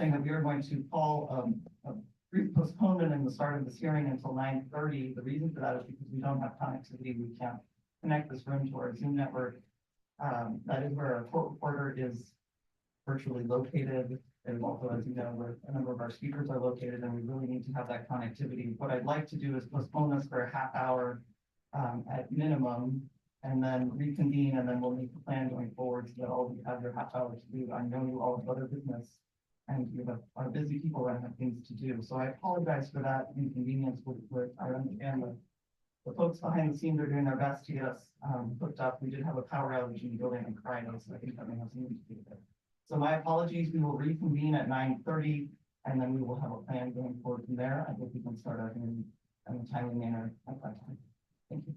saying that we are going to call a brief postponement in the start of this hearing until 9:30. The reason for that is because we don't have connectivity. We can't connect this room to our Zoom network. That is where our court reporter is virtually located. And also, as you know, where a number of our speakers are located, and we really need to have that connectivity. What I'd like to do is postpone this for a half hour at minimum, and then reconvene, and then we'll make the plan going forward so that all of you have your half hour to do. I know you all have other business, and you are busy people and have things to do. So I apologize for that inconvenience. I understand the folks behind the scenes are doing their best to get us hooked up. We did have a power outage in the building on Friday, so I think that may have something to do with it. So my apologies. We will reconvene at 9:30, and then we will have a plan going forward from there. I think we can start our hearing in a timely manner at that time. Thank you.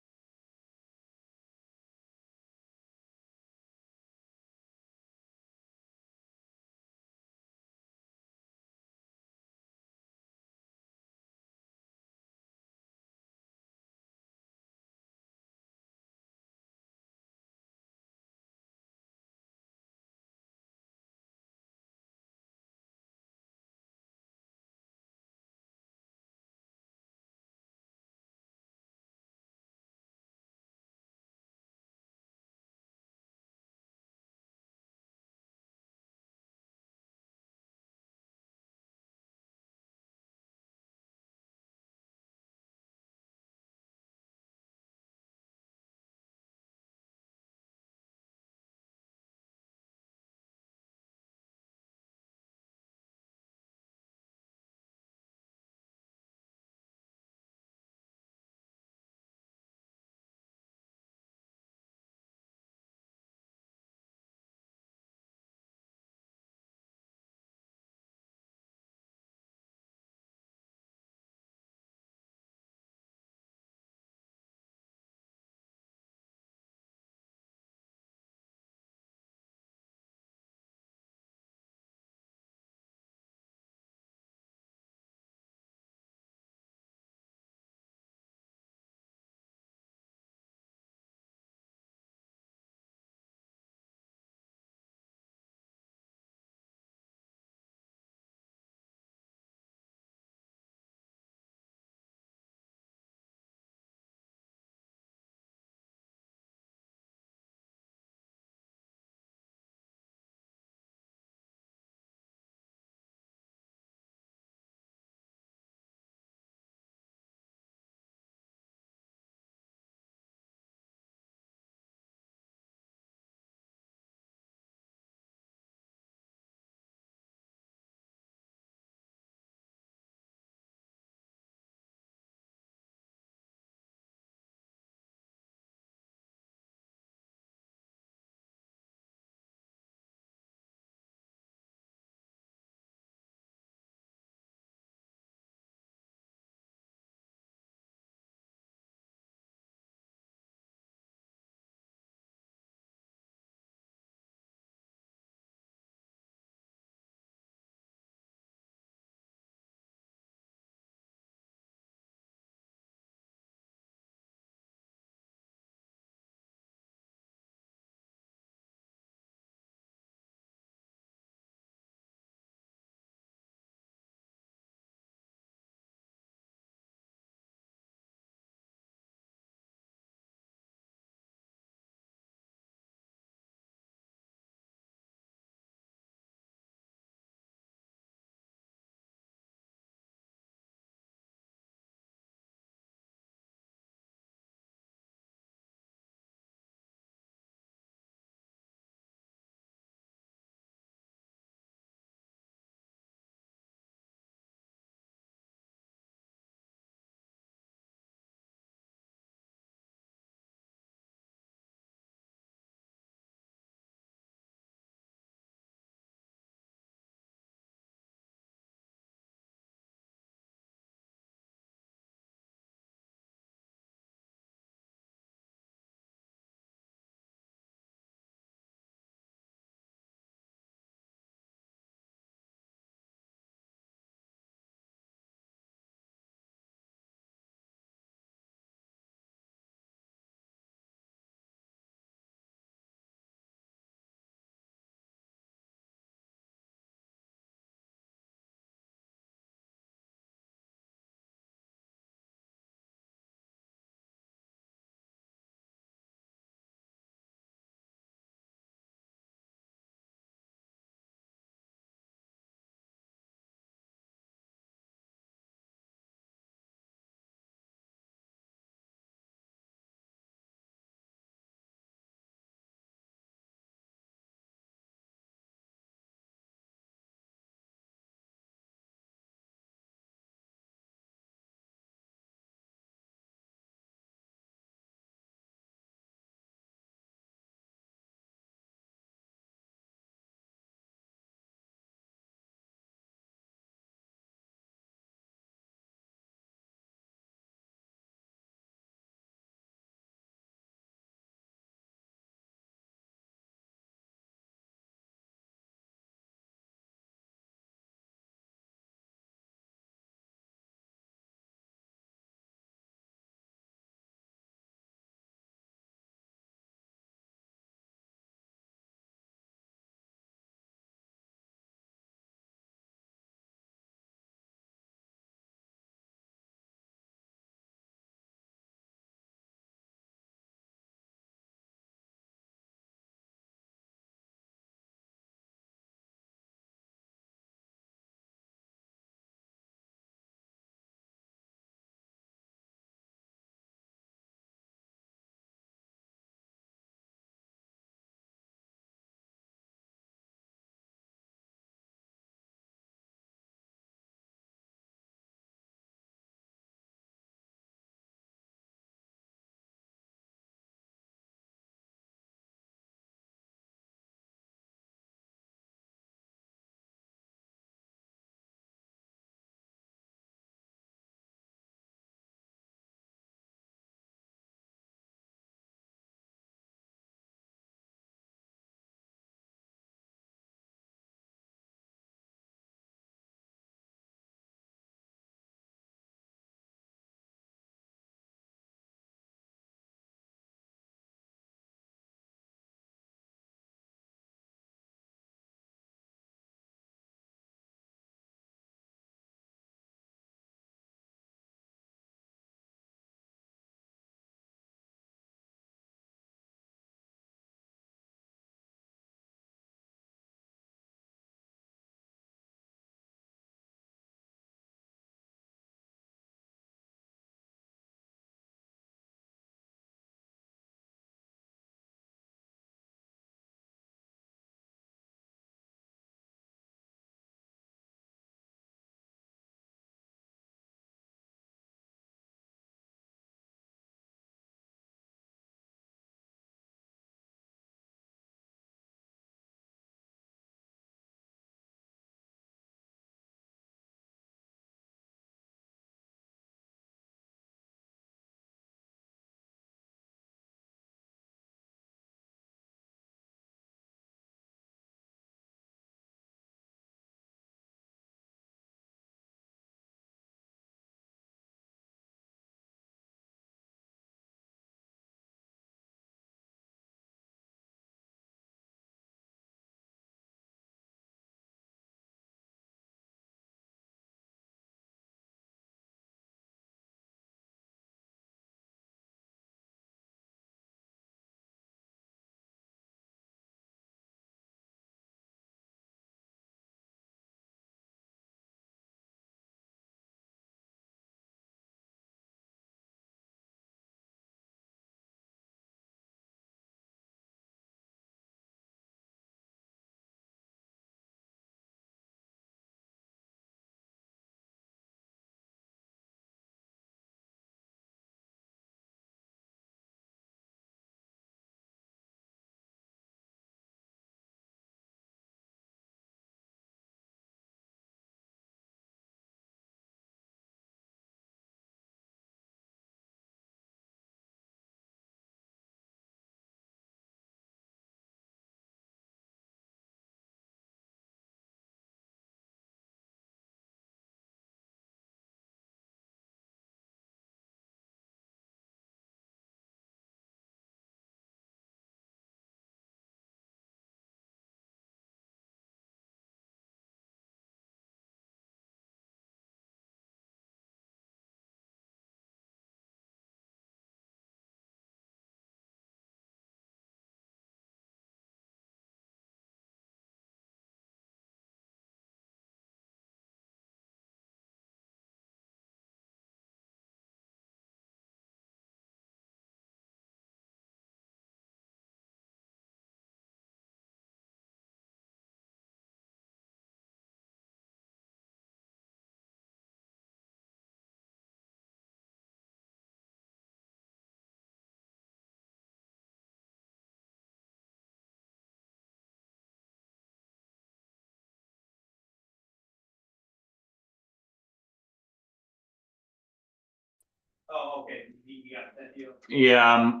Oh, okay, you got that deal. Yeah,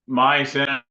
my sense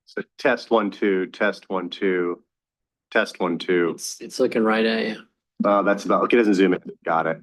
So test 1, 2, test 1, 2, test 1, 2. It's looking right at you. That's about, okay, it doesn't zoom in. Got it.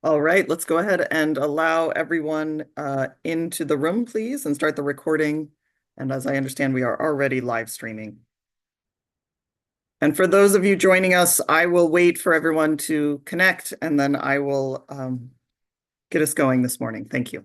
All right, let's go ahead and allow everyone into the room, please, and start the recording. And as I understand, we are already live streaming. And for those of you joining us, I will wait for everyone to connect, and then I will get us going this morning. Thank you.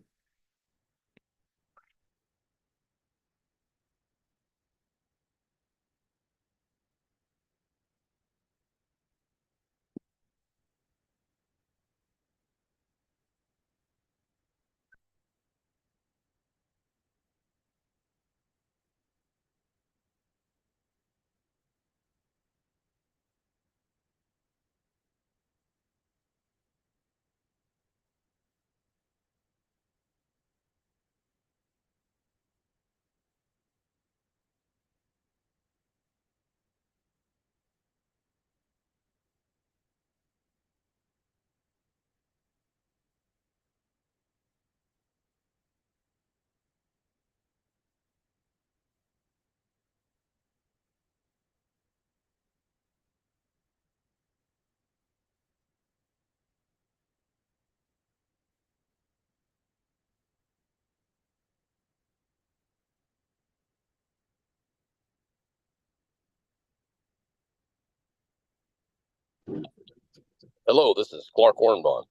Hello, this is Clark Ornbaum.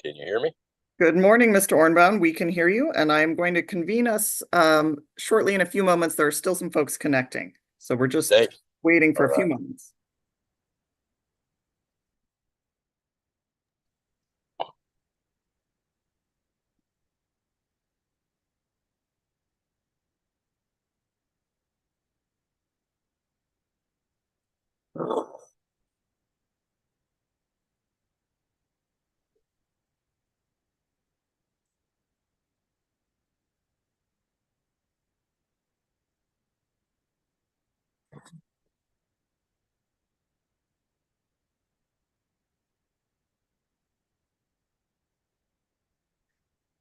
Can you hear me? Good morning, Mr. Ornbaum. We can hear you, and I'm going to convene us shortly in a few moments. There are still some folks connecting, so we're just Thanks. waiting for All a few right. moments.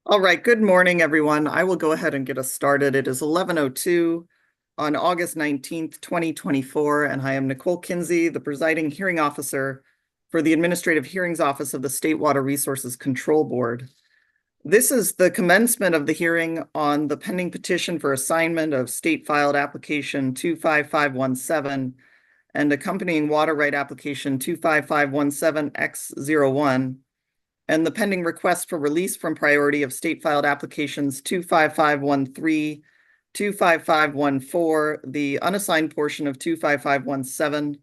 All right, good morning, everyone. I will go ahead and get us started. It is 11:02 on August 19th, 2024, and I am Nicole Kinsey, the presiding hearing officer for the Administrative Hearings Office of the State Water Resources Control Board. This is the commencement of the hearing on the pending petition for assignment of state filed application 25517 and accompanying water right application 25517X01, and the pending request for release from priority of state filed applications 25513, 25514, the unassigned portion of 25517,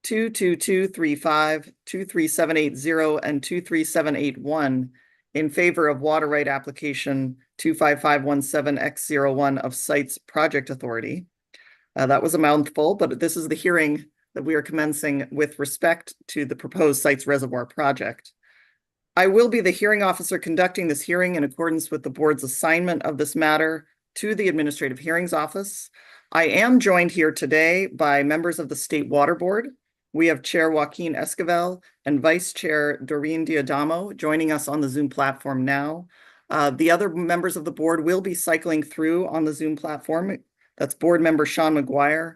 22235, 23780, and 23781 in favor of water right application 25517X01 of Sites Project Authority. That was a mouthful, but this is the hearing that we are commencing with respect to the proposed Sites Reservoir project. I will be the hearing officer conducting this hearing in accordance with the board's assignment of this matter to the Administrative Hearings Office. I am joined here today by members of the State Water Board. We have Chair Joaquin Esquivel and Vice Chair Doreen Diadamo joining us on the Zoom platform now. The other members of the board will be cycling through on the Zoom platform. That's Board Member Sean McGuire,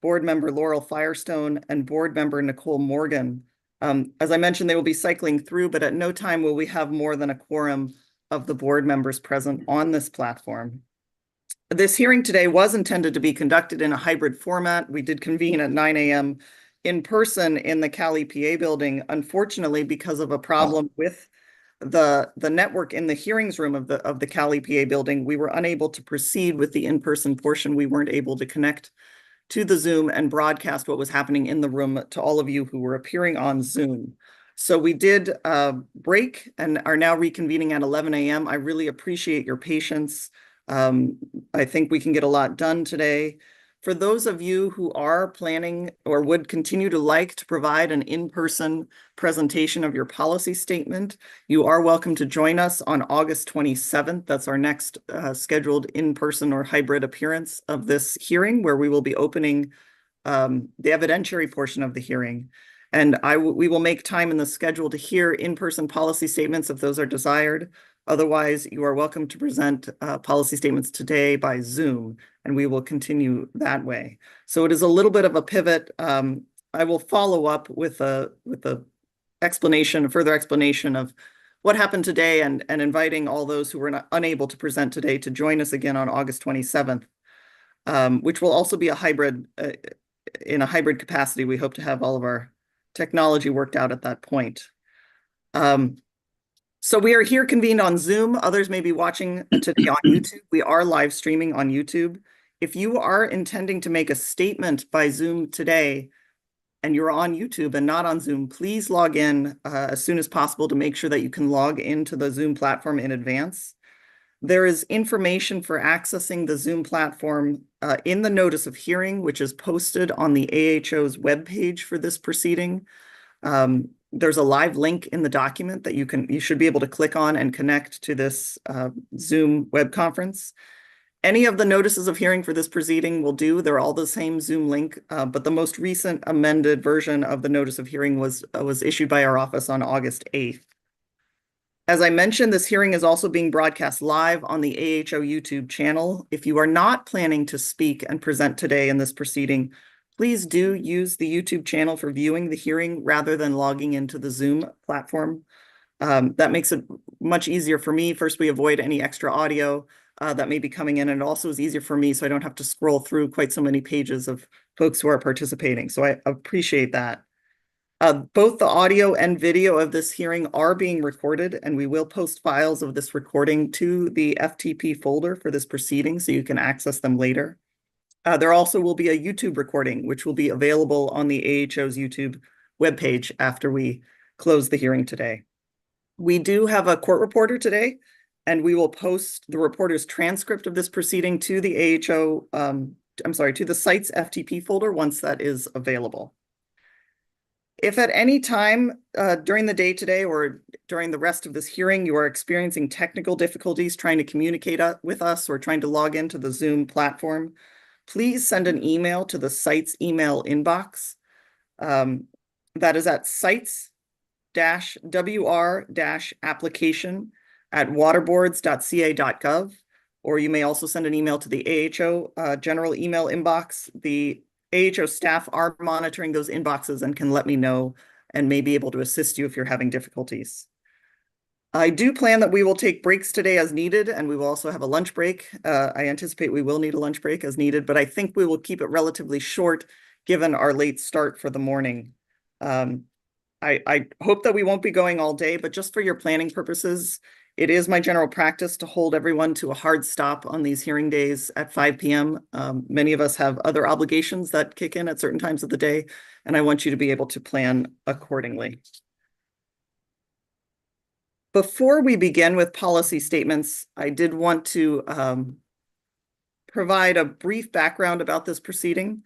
Board Member Laurel Firestone, and Board Member Nicole Morgan. As I mentioned, they will be cycling through, but at no time will we have more than a quorum of the board members present on this platform. This hearing today was intended to be conducted in a hybrid format. We did convene at 9 a.m. in person in the Cali PA building. Unfortunately, because of a problem with the network in the hearings room of the Cali PA building, we were unable to proceed with the in-person portion. We weren't able to connect to the Zoom and broadcast what was happening in the room to all of you who were appearing on Zoom. So we did break and are now reconvening at 11 a.m. I really appreciate your patience. I think we can get a lot done today. For those of you who are planning or would continue to like to provide an in-person presentation of your policy statement, you are welcome to join us on August 27th. That's our next scheduled in-person or hybrid appearance of this hearing, where we will be opening the evidentiary portion of the hearing. And we will make time in the schedule to hear in-person policy statements if those are desired. Otherwise, you are welcome to present policy statements today by Zoom, and we will continue that way. So it is a little bit of a pivot. I will follow up with a further explanation of what happened today and inviting all those who were unable to present today to join us again on August 27th, which will also be a hybrid, in a hybrid capacity. We hope to have all of our technology worked out at that point. So we are here convened on Zoom. Others may be watching today on YouTube. We are live streaming on YouTube. If you are intending to make a statement by Zoom today and you're on YouTube and not on Zoom, please log in as soon as possible to make sure that you can log into the Zoom platform in advance. There is information for accessing the Zoom platform in the notice of hearing, which is posted on the AHO's webpage for this proceeding. There's a live link in the document that you should be able to click on and connect to this Zoom web conference. Any of the notices of hearing for this proceeding will do. They're all the same Zoom link, but the most recent amended version of the notice of hearing was issued by our office on August 8th. As I mentioned, this hearing is also being broadcast live on the AHO YouTube channel. If you are not planning to speak and present today in this proceeding, please do use the YouTube channel for viewing the hearing rather than logging into the Zoom platform. That makes it much easier for me. First, we avoid any extra audio that may be coming in, and it also is easier for me so I don't have to scroll through quite so many pages of folks who are participating. So I appreciate that. Both the audio and video of this hearing are being recorded, and we will post files of this recording to the FTP folder for this proceeding so you can access them later. There also will be a YouTube recording, which will be available on the AHO's YouTube webpage after we close the hearing today. We do have a court reporter today, and we will post the reporter's transcript of this proceeding to the AHO, to the site's FTP folder once that is available. If at any time during the day today or during the rest of this hearing you are experiencing technical difficulties trying to communicate with us or trying to log into the Zoom platform, please send an email to the site's email inbox. That is at sites-wr-application@waterboards.ca.gov, or you may also send an email to the AHO general email inbox. The AHO staff are monitoring those inboxes and can let me know and may be able to assist you if you're having difficulties. I do plan that we will take breaks today as needed, and we will also have a lunch break. I anticipate we will need a lunch break as needed, but I think we will keep it relatively short given our late start for the morning. I hope that we won't be going all day, but just for your planning purposes, it is my general practice to hold everyone to a hard stop on these hearing days at 5 p.m. Many of us have other obligations that kick in at certain times of the day, and I want you to be able to plan accordingly. Before we begin with policy statements, I did want to provide a brief background about this proceeding.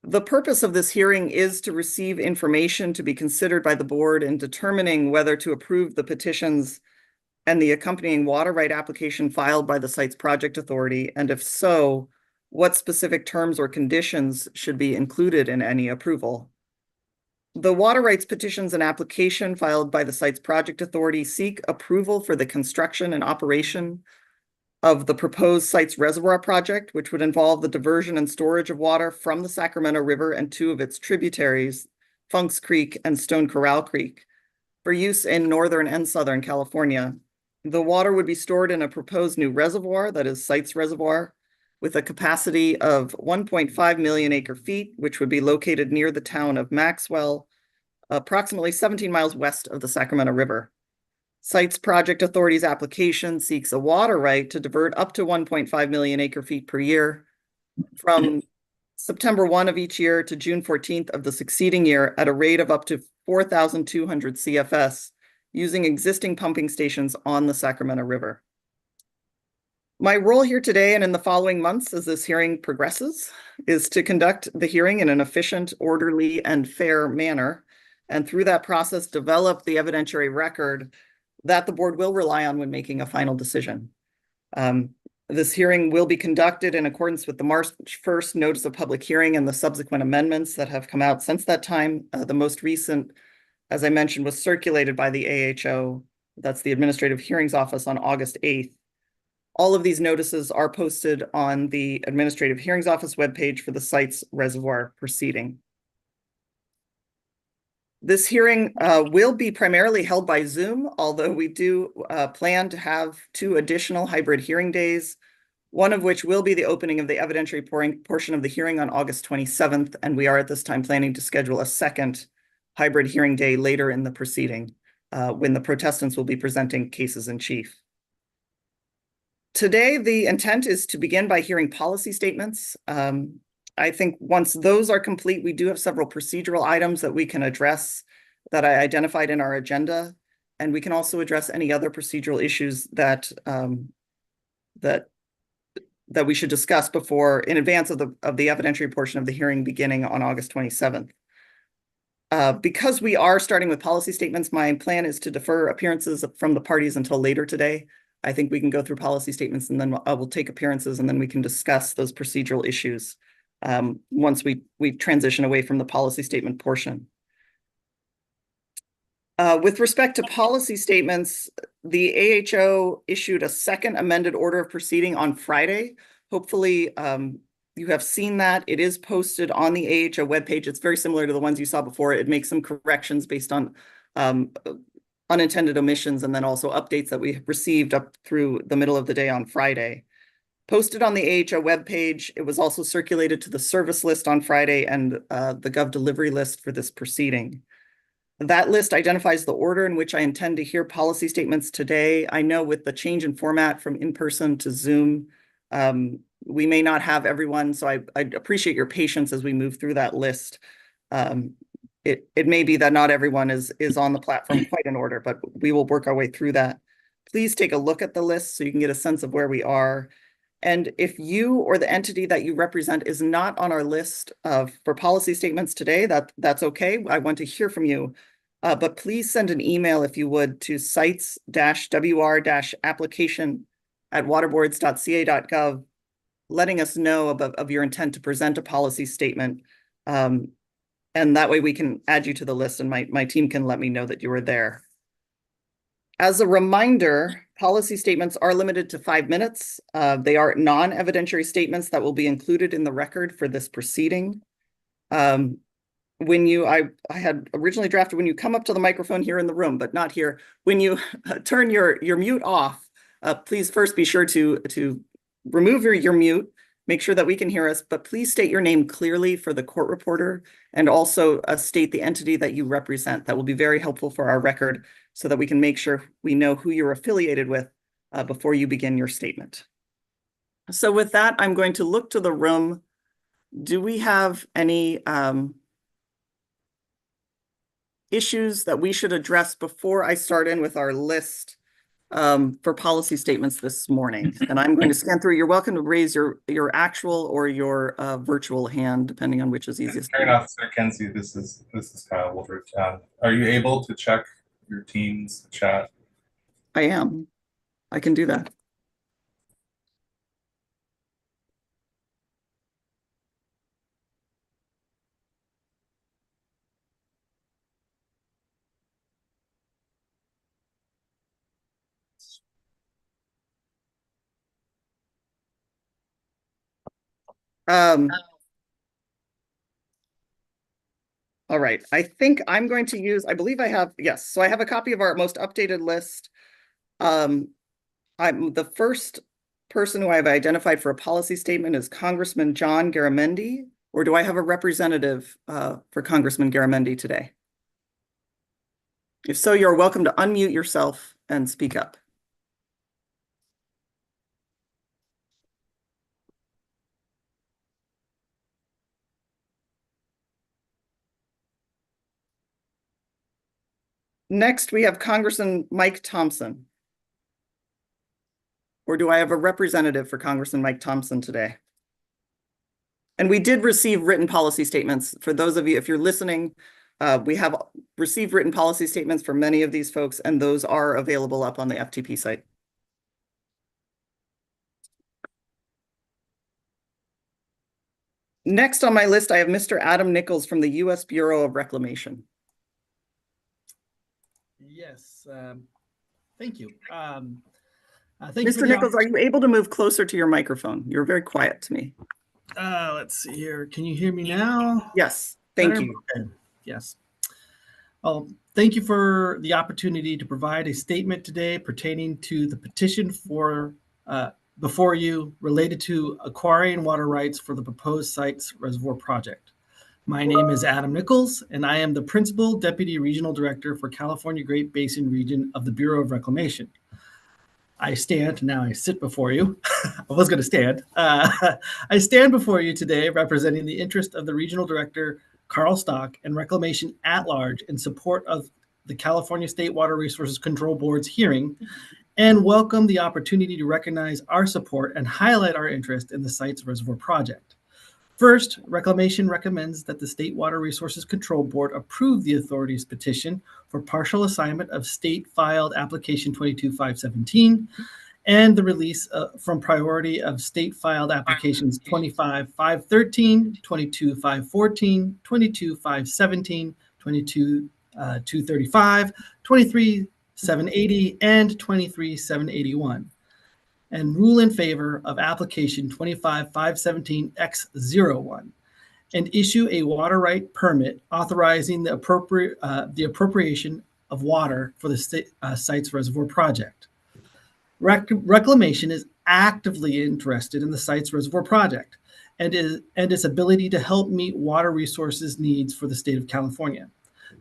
The purpose of this hearing is to receive information to be considered by the board in determining whether to approve the petitions and the accompanying water right application filed by the site's project authority, and if so, what specific terms or conditions should be included in any approval. The water rights petitions and application filed by the site's project authority seek approval for the construction and operation of the proposed site's reservoir project, which would involve the diversion and storage of water from the Sacramento River and two of its tributaries, Funks Creek and Stone Corral Creek, for use in Northern and Southern California. The water would be stored in a proposed new reservoir, that is site's reservoir, with a capacity of 1.5 million acre feet, which would be located near the town of Maxwell, approximately 17 miles west of the Sacramento River. Site's project authority's application seeks a water right to divert up to 1.5 million acre feet per year from September 1 of each year to June 14th of the succeeding year at a rate of up to 4,200 CFS using existing pumping stations on the Sacramento River. My role here today and in the following months as this hearing progresses is to conduct the hearing in an efficient, orderly, and fair manner, and through that process develop the evidentiary record that the board will rely on when making a final decision. This hearing will be conducted in accordance with the March 1st notice of public hearing and the subsequent amendments that have come out since that time. The most recent, as I mentioned, was circulated by the AHO, that's the Administrative Hearings Office, on August 8th. All of these notices are posted on the Administrative Hearings Office webpage for the site's reservoir proceeding. This hearing will be primarily held by Zoom, although we do plan to have 2 additional hybrid hearing days, one of which will be the opening of the evidentiary portion of the hearing on August 27th, and we are at this time planning to schedule a second hybrid hearing day later in the proceeding, when the protestants will be presenting cases in chief. Today, the intent is to begin by hearing policy statements. I think once those are complete, we do have several procedural items that we can address that I identified in our agenda, and we can also address any other procedural issues that that we should discuss before, in advance of the evidentiary portion of the hearing beginning on August 27th. Because we are starting with policy statements, my plan is to defer appearances from the parties until later today. I think we can go through policy statements and then we'll take appearances and then we can discuss those procedural issues once we transition away from the policy statement portion. With respect to policy statements, the AHO issued a second amended order of proceeding on Friday. Hopefully, you have seen that. It is posted on the AHO webpage. It's very similar to the ones you saw before. It makes some corrections based on unintended omissions and then also updates that we received up through the middle of the day on Friday. Posted on the AHO webpage, it was also circulated to the service list on Friday and the Gov delivery list for this proceeding. That list identifies the order in which I intend to hear policy statements today. I know with the change in format from in-person to Zoom, we may not have everyone, so I appreciate your patience as we move through that list. It may be that not everyone is on the platform quite in order, but we will work our way through that. Please take a look at the list so you can get a sense of where we are. And if you or the entity that you represent is not on our list for policy statements today, that's okay. I want to hear from you. But please send an email, if you would, to sites-wr-application@waterboards.ca.gov, letting us know of your intent to present a policy statement. And that way we can add you to the list and my team can let me know that you are there. As a reminder, policy statements are limited to 5 minutes. They are non-evidentiary statements that will be included in the record for this proceeding. I had originally drafted when you come up to the microphone here in the room, but not here. When you turn your mute off, please first be sure to remove your mute, make sure that we can hear us, but please state your name clearly for the court reporter and also state the entity that you represent. That will be very helpful for our record so that we can make sure we know who you're affiliated with before you begin your statement. So with that, I'm going to look to the room. Do we have any issues that we should address before I start in with our list for policy statements this morning? And I'm going to scan through. You're welcome to raise your actual or your virtual hand, depending on which is easiest. Hearing Officer Kenzie, this is Kyle Woodruff. Are you able to check your team's chat? I am. I can do that. All right, I think I'm going to use, I believe I have, yes. So I have a copy of our most updated list. I'm the first person who I've identified for a policy statement is Congressman John Garamendi, or do I have a representative for Congressman Garamendi today? If so, you're welcome to unmute yourself and speak up. Next, we have Congressman Mike Thompson. Or do I have a representative for Congressman Mike Thompson today? And we did receive written policy statements. For those of you, if you're listening, we have received written policy statements for many of these folks, and those are available up on the FTP site. Next on my list, I have Mr. Adam Nichols from the U.S. Bureau of Reclamation. Yes, thank you. Mr. Nichols, are you able to move closer to your microphone? You're very quiet to me. Let's see here. Can you hear me now? Yes, thank you. Okay. Yes. Thank you for the opportunity to provide a statement today pertaining to the petition before you related to acquiring water rights for the proposed Sites Reservoir project. My name is Adam Nichols, and I am the Principal Deputy Regional Director for California Great Basin Region of the Bureau of Reclamation. I sit before you. I was going to stand. I stand before you today representing the interest of the Regional Director, Carl Stock, and Reclamation at large in support of the California State Water Resources Control Board's hearing, and welcome the opportunity to recognize our support and highlight our interest in the Sites Reservoir project. First, Reclamation recommends that the State Water Resources Control Board approve the authority's petition for partial assignment of state-filed application 22517 and the release from priority of state-filed applications 25513, 22514, 22517, 22235, 23780, and 23781. And rule in favor of application 25517X01 and issue a water right permit authorizing the appropriation of water for the Sites Reservoir project. Reclamation is actively interested in the Sites Reservoir project and its ability to help meet water resources needs for the state of California.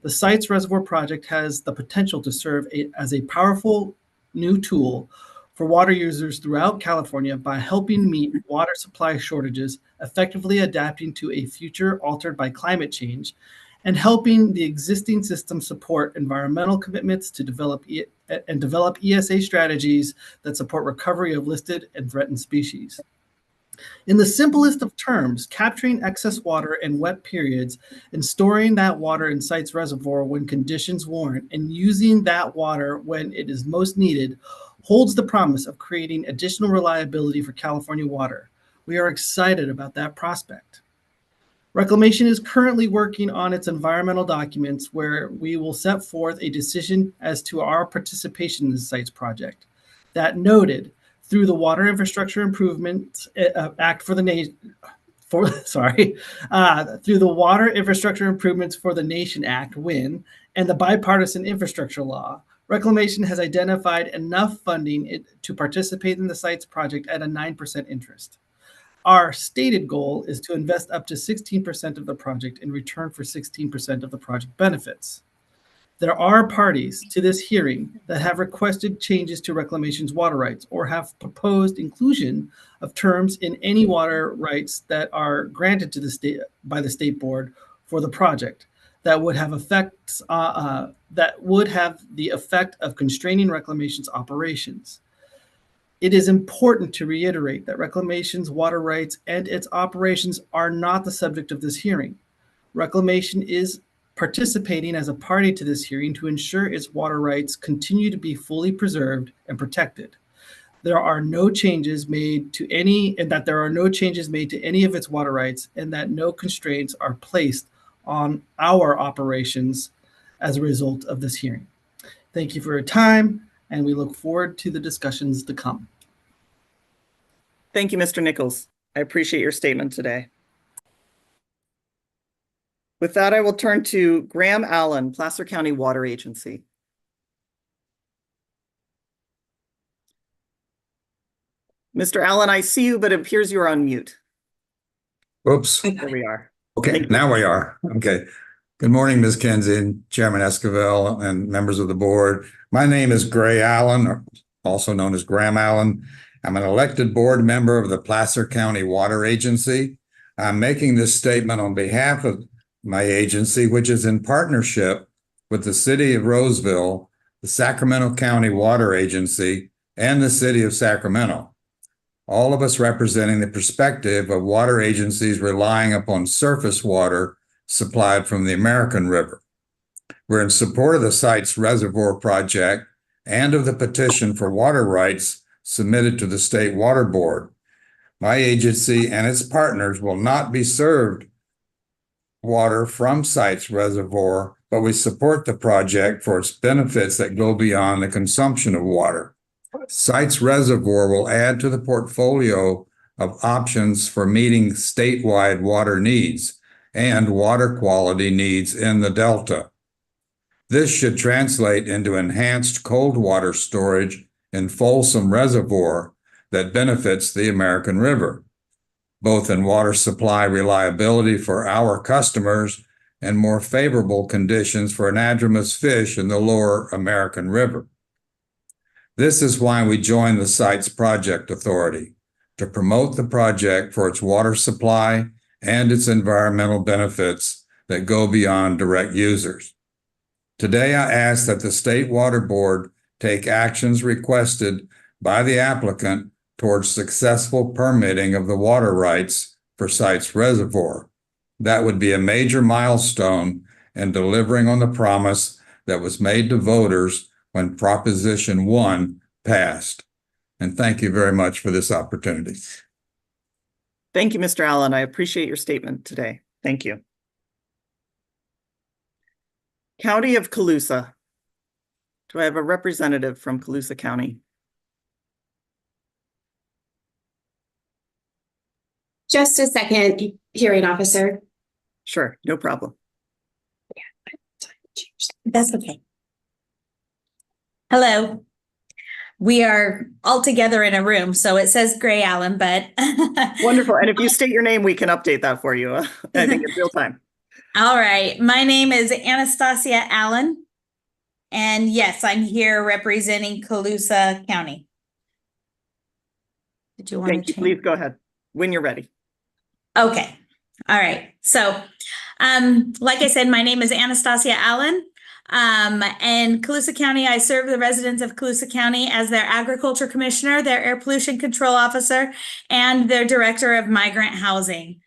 The Sites Reservoir project has the potential to serve as a powerful new tool for water users throughout California by helping meet water supply shortages, effectively adapting to a future altered by climate change, and helping the existing system support environmental commitments to develop ESA strategies that support recovery of listed and threatened species. In the simplest of terms, capturing excess water in wet periods and storing that water in Sites Reservoir when conditions warrant and using that water when it is most needed holds the promise of creating additional reliability for California water. We are excited about that prospect. Reclamation is currently working on its environmental documents where we will set forth a decision as to our participation in the Sites project. That noted, through the Water Infrastructure Improvements Act for the Nation, through the Water Infrastructure Improvements for the Nation Act, WIN, and the Bipartisan Infrastructure Law, Reclamation has identified enough funding to participate in the Sites project at a 9% interest. Our stated goal is to invest up to 16% of the project in return for 16% of the project benefits. There are parties to this hearing that have requested changes to Reclamation's water rights or have proposed inclusion of terms in any water rights that are granted to the state by the state board for the project that would have the effect of constraining Reclamation's operations. It is important to reiterate that Reclamation's water rights and its operations are not the subject of this hearing. Reclamation is participating as a party to this hearing to ensure its water rights continue to be fully preserved and protected. There are no changes made to any of its water rights, and that no constraints are placed on our operations as a result of this hearing. Thank you for your time, and we look forward to the discussions to come. Thank you, Mr. Nichols. I appreciate your statement today. With that, I will turn to Graham Allen, Placer County Water Agency. Mr. Allen, I see you, but it appears you are on mute. Oops. There we are. Okay, now we are. Okay. Good morning, Ms. Kinsey and Chairman Esquivel and members of the board. My name is Gray Allen, also known as Graham Allen. I'm an elected board member of the Placer County Water Agency. I'm making this statement on behalf of my agency, which is in partnership with the City of Roseville, the Sacramento County Water Agency, and the City of Sacramento. All of us representing the perspective of water agencies relying upon surface water supplied from the American River. We're in support of the Sites Reservoir project and of the petition for water rights submitted to the State Water Board. My agency and its partners will not be served water from Sites Reservoir, but we support the project for its benefits that go beyond the consumption of water. Sites Reservoir will add to the portfolio of options for meeting statewide water needs and water quality needs in the Delta. This should translate into enhanced cold water storage in Folsom Reservoir that benefits the American River, both in water supply reliability for our customers and more favorable conditions for anadromous fish in the lower American River. This is why we joined the Sites Project Authority, to promote the project for its water supply and its environmental benefits that go beyond direct users. Today, I ask that the State Water Board take actions requested by the applicant towards successful permitting of the water rights for Sites Reservoir. That would be a major milestone in delivering on the promise that was made to voters when Proposition 1 passed. And thank you very much for this opportunity. Thank you, Mr. Allen. I appreciate your statement today. Thank you. County of Colusa. Do I have a representative from Colusa County? Just a second, hearing officer. Sure, no problem. That's okay. Hello. We are all together in a room, so it says Gray Allen, but Wonderful. And if you state your name, we can update that for you. I think it's real time. All right. My name is Anastasia Allen. And yes, I'm here representing Colusa County. Did you want Thank to you. change? Please go ahead when you're ready. Okay. All right. So, like I said, my name is Anastasia Allen. In Colusa County, I serve the residents of Colusa County as their agriculture commissioner, their air pollution control officer, and their director of migrant housing.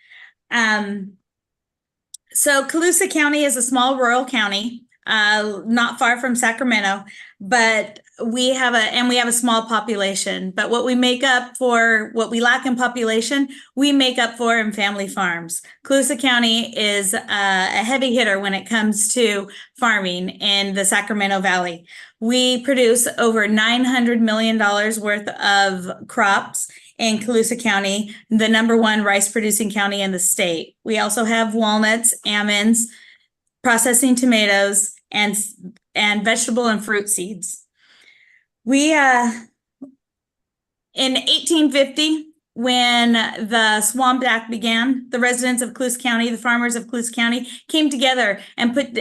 So Colusa County is a small rural county, not far from Sacramento, but we have a small population. But what we make up for, what we lack in population, we make up for in family farms. Colusa County is a heavy hitter when it comes to farming in the Sacramento Valley. We produce over $900 million worth of crops in Colusa County, the #1 rice producing county in the state. We also have walnuts, almonds, processing tomatoes, and vegetable and fruit seeds. We, in 1850, when the Swamp Act began, the residents of Colusa County, the farmers of Colusa County, came together and put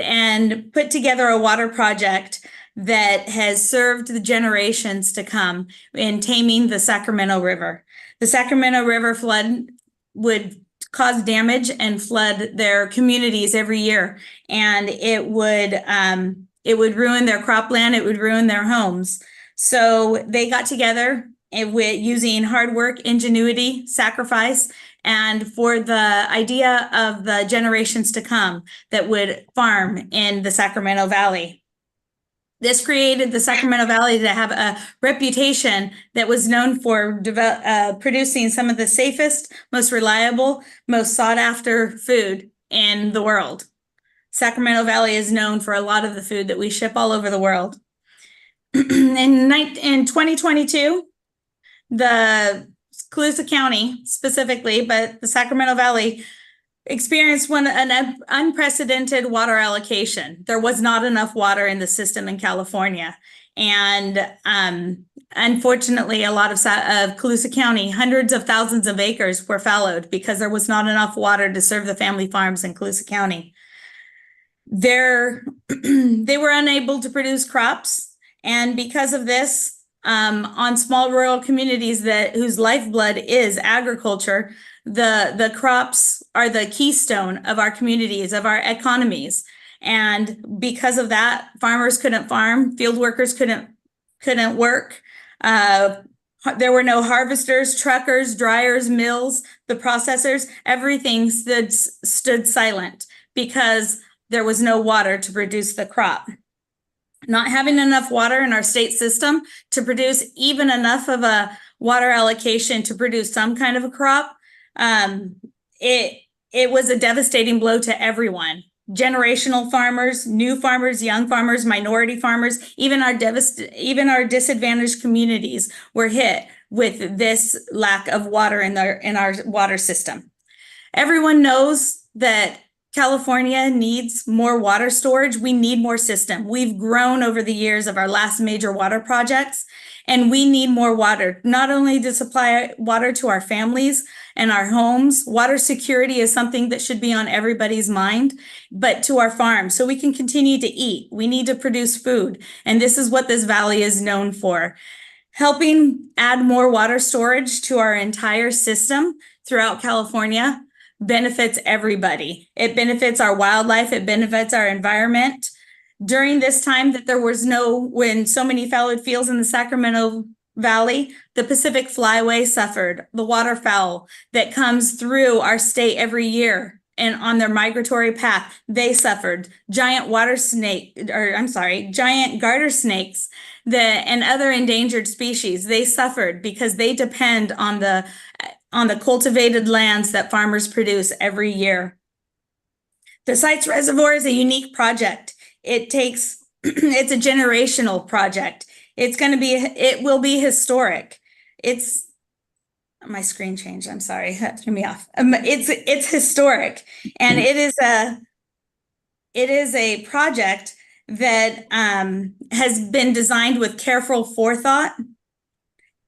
together a water project that has served the generations to come in taming the Sacramento River. The Sacramento River flood would cause damage and flood their communities every year, and it would ruin their cropland, it would ruin their homes. So they got together with using hard work, ingenuity, sacrifice, and for the idea of the generations to come that would farm in the Sacramento Valley. This created the Sacramento Valley to have a reputation that was known for producing some of the safest, most reliable, most sought after food in the world. Sacramento Valley is known for a lot of the food that we ship all over the world. In 2022, the Colusa County specifically, but the Sacramento Valley experienced an unprecedented water allocation. There was not enough water in the system in California. And unfortunately, a lot of Colusa County, hundreds of thousands of acres were fallowed because there was not enough water to serve the family farms in Colusa County. They were unable to produce crops. And because of this, on small rural communities whose lifeblood is agriculture, the crops are the keystone of our communities, of our economies. And because of that, farmers couldn't farm, field workers couldn't work. There were no harvesters, truckers, dryers, mills, the processors, everything stood silent because there was no water to produce the crop. Not having enough water in our state system to produce even enough of a water allocation to produce some kind of a crop, it was a devastating blow to everyone. Generational farmers, new farmers, young farmers, minority farmers, even our disadvantaged communities were hit with this lack of water in our water system. Everyone knows that California needs more water storage. We need more system. We've grown over the years of our last major water projects, and we need more water, not only to supply water to our families and our homes. Water security is something that should be on everybody's mind, but to our farms, so we can continue to eat. We need to produce food, and this is what this valley is known for. Helping add more water storage to our entire system throughout California benefits everybody. It benefits our wildlife, it benefits our environment. During this time that when so many fallow fields in the Sacramento Valley, the Pacific Flyway suffered. The waterfowl that comes through our state every year and on their migratory path, they suffered. Giant garter snakes and other endangered species, they suffered because they depend on the cultivated lands that farmers produce every year. The Sites Reservoir is a unique project. It's a generational project. It will be historic. My screen changed, I'm sorry, that threw me off. It's historic, and it is a project that has been designed with careful forethought,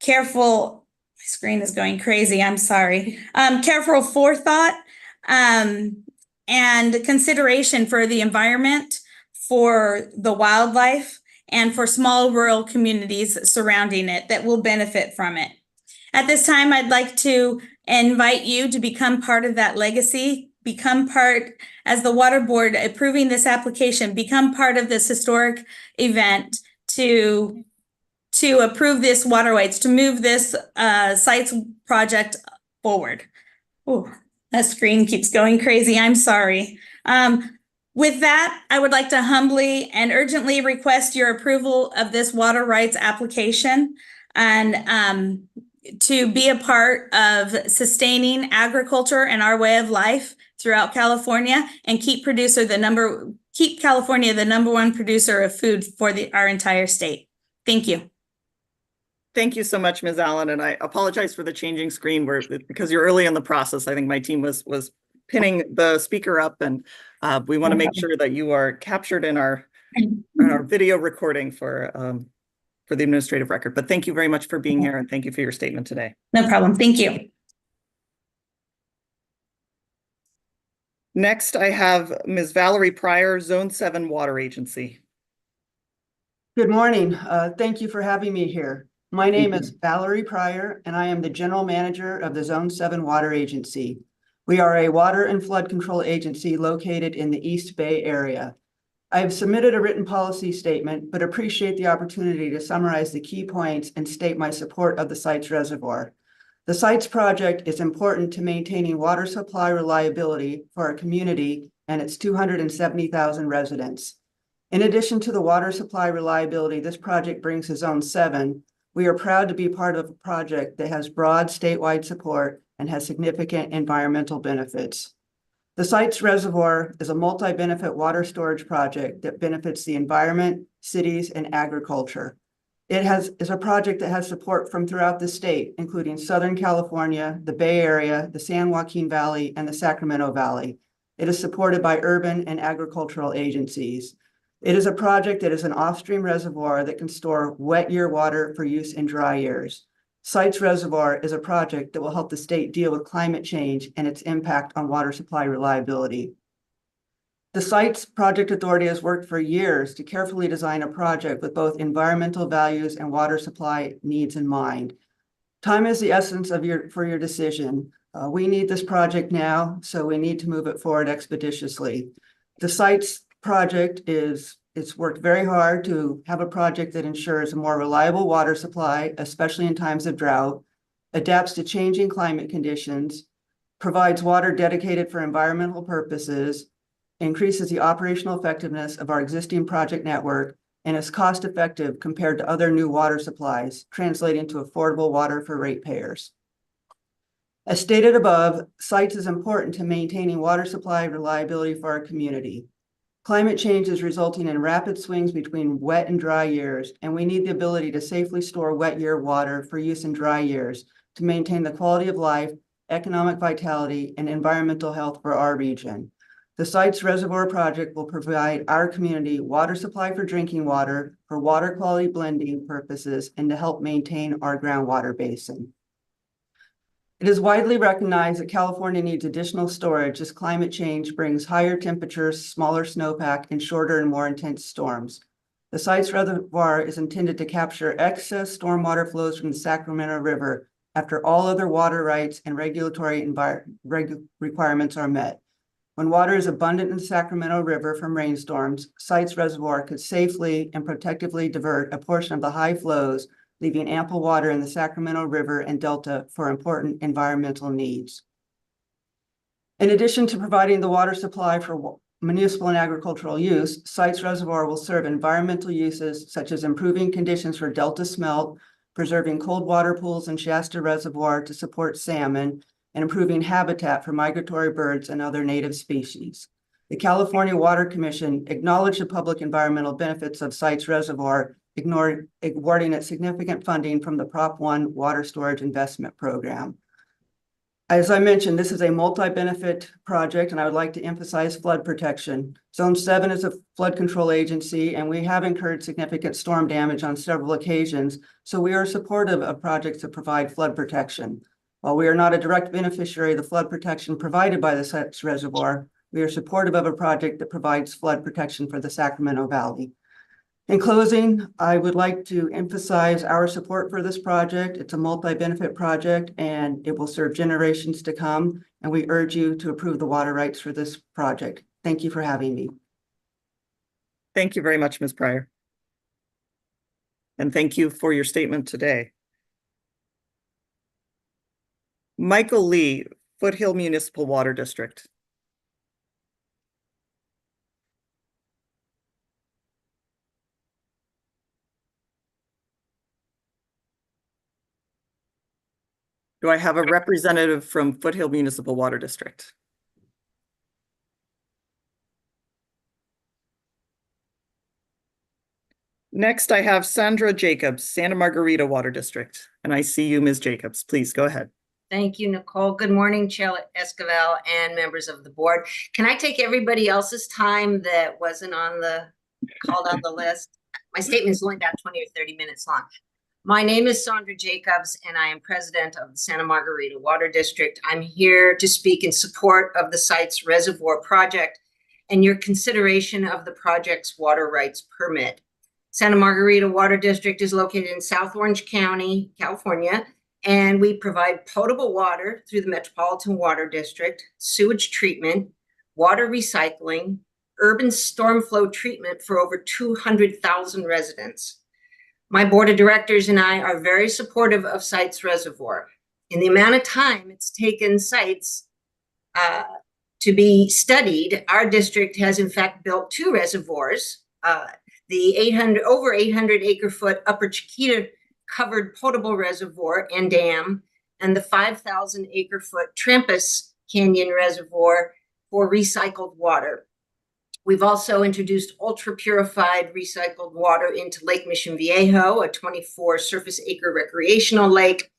my screen is going crazy, I'm sorry. Careful forethought and consideration for the environment, for the wildlife, and for small rural communities surrounding it that will benefit from it. At this time, I'd like to invite you to become part of that legacy, become part, as the Water Board approving this application, become part of this historic event to approve this waterway, to move this sites project forward. Oh, that screen keeps going crazy. I'm sorry. With that, I would like to humbly and urgently request your approval of this water rights application and to be a part of sustaining agriculture and our way of life throughout California and keep California the #1 producer of food for our entire state. Thank you. Thank you so much, Ms. Allen, and I apologize for the changing screen because you're early in the process. I think my team was pinning the speaker up, and we want to make sure that you are captured in our video recording for the administrative record. But thank you very much for being here, and thank you for your statement today. No problem. Thank you. Next, I have Ms. Valerie Pryor, Zone 7 Water Agency. Good morning. Thank you for having me here. My name is Valerie Pryor, and I am the General Manager of the Zone 7 Water Agency. We are a water and flood control agency located in the East Bay area. I have submitted a written policy statement, but appreciate the opportunity to summarize the key points and state my support of the Sites Reservoir. The Sites project is important to maintaining water supply reliability for our community and its 270,000 residents. In addition to the water supply reliability this project brings to Zone 7, we are proud to be part of a project that has broad statewide support and has significant environmental benefits. The Sites Reservoir is a multi-benefit water storage project that benefits the environment, cities, and agriculture. It is a project that has support from throughout the state, including Southern California, the Bay Area, the San Joaquin Valley, and the Sacramento Valley. It is supported by urban and agricultural agencies. It is a project that is an off-stream reservoir that can store wet year water for use in dry years. Sites Reservoir is a project that will help the state deal with climate change and its impact on water supply reliability. The Sites Project Authority has worked for years to carefully design a project with both environmental values and water supply needs in mind. Time is the essence for your decision. We need this project now, so we need to move it forward expeditiously. The Sites project it's worked very hard to have a project that ensures a more reliable water supply, especially in times of drought, adapts to changing climate conditions, provides water dedicated for environmental purposes, increases the operational effectiveness of our existing project network, and is cost-effective compared to other new water supplies, translating to affordable water for ratepayers. As stated above, Sites is important to maintaining water supply reliability for our community. Climate change is resulting in rapid swings between wet and dry years, and we need the ability to safely store wet year water for use in dry years to maintain the quality of life, economic vitality, and environmental health for our region. The Sites Reservoir project will provide our community water supply for drinking water, for water quality blending purposes, and to help maintain our groundwater basin. It is widely recognized that California needs additional storage as climate change brings higher temperatures, smaller snowpack, and shorter and more intense storms. The Sites Reservoir is intended to capture excess stormwater flows from the Sacramento River after all other water rights and regulatory requirements are met. When water is abundant in the Sacramento River from rainstorms, Sites Reservoir could safely and protectively divert a portion of the high flows, leaving ample water in the Sacramento River and Delta for important environmental needs. In addition to providing the water supply for municipal and agricultural use, Sites Reservoir will serve environmental uses such as improving conditions for Delta smelt, preserving cold water pools in Shasta Reservoir to support salmon, and improving habitat for migratory birds and other native species. The California Water Commission acknowledged the public environmental benefits of Sites Reservoir, awarding it significant funding from the Prop 1 Water Storage Investment Program. As I mentioned, this is a multi-benefit project, and I would like to emphasize flood protection. Zone 7 is a flood control agency, and we have incurred significant storm damage on several occasions, so we are supportive of projects that provide flood protection. While we are not a direct beneficiary of the flood protection provided by the Sites Reservoir, we are supportive of a project that provides flood protection for the Sacramento Valley. In closing, I would like to emphasize our support for this project. It's a multi-benefit project and it will serve generations to come. And we urge you to approve the water rights for this project. Thank you for having me. Thank you very much, Ms. Pryor. And thank you for your statement today. Michael Lee, Foothill Municipal Water District. Do I have a representative from Foothill Municipal Water District? Next, I have Sandra Jacobs, Santa Margarita Water District. And I see you, Ms. Jacobs. Please go ahead. Thank you, Nicole. Good morning, Chair Esquivel and members of the board. Can I take everybody else's time that wasn't called on the list? My statement is only about 20 or 30 minutes long. My name is Sandra Jacobs, and I am president of the Santa Margarita Water District. I'm here to speak in support of the Sites Reservoir project and your consideration of the project's water rights permit. Santa Margarita Water District is located in South Orange County, California, and we provide potable water through the Metropolitan Water District, sewage treatment, water recycling, urban storm flow treatment for over 200,000 residents. My board of directors and I are very supportive of Sites Reservoir. In the amount of time it's taken Sites to be studied, our district has in fact built 2 reservoirs. The over 800 acre foot Upper Chiquita covered potable reservoir and dam, and the 5,000 acre foot Trampus Canyon Reservoir for recycled water. We've also introduced ultra purified recycled water into Lake Mission Viejo, a 24 surface acre recreational lake.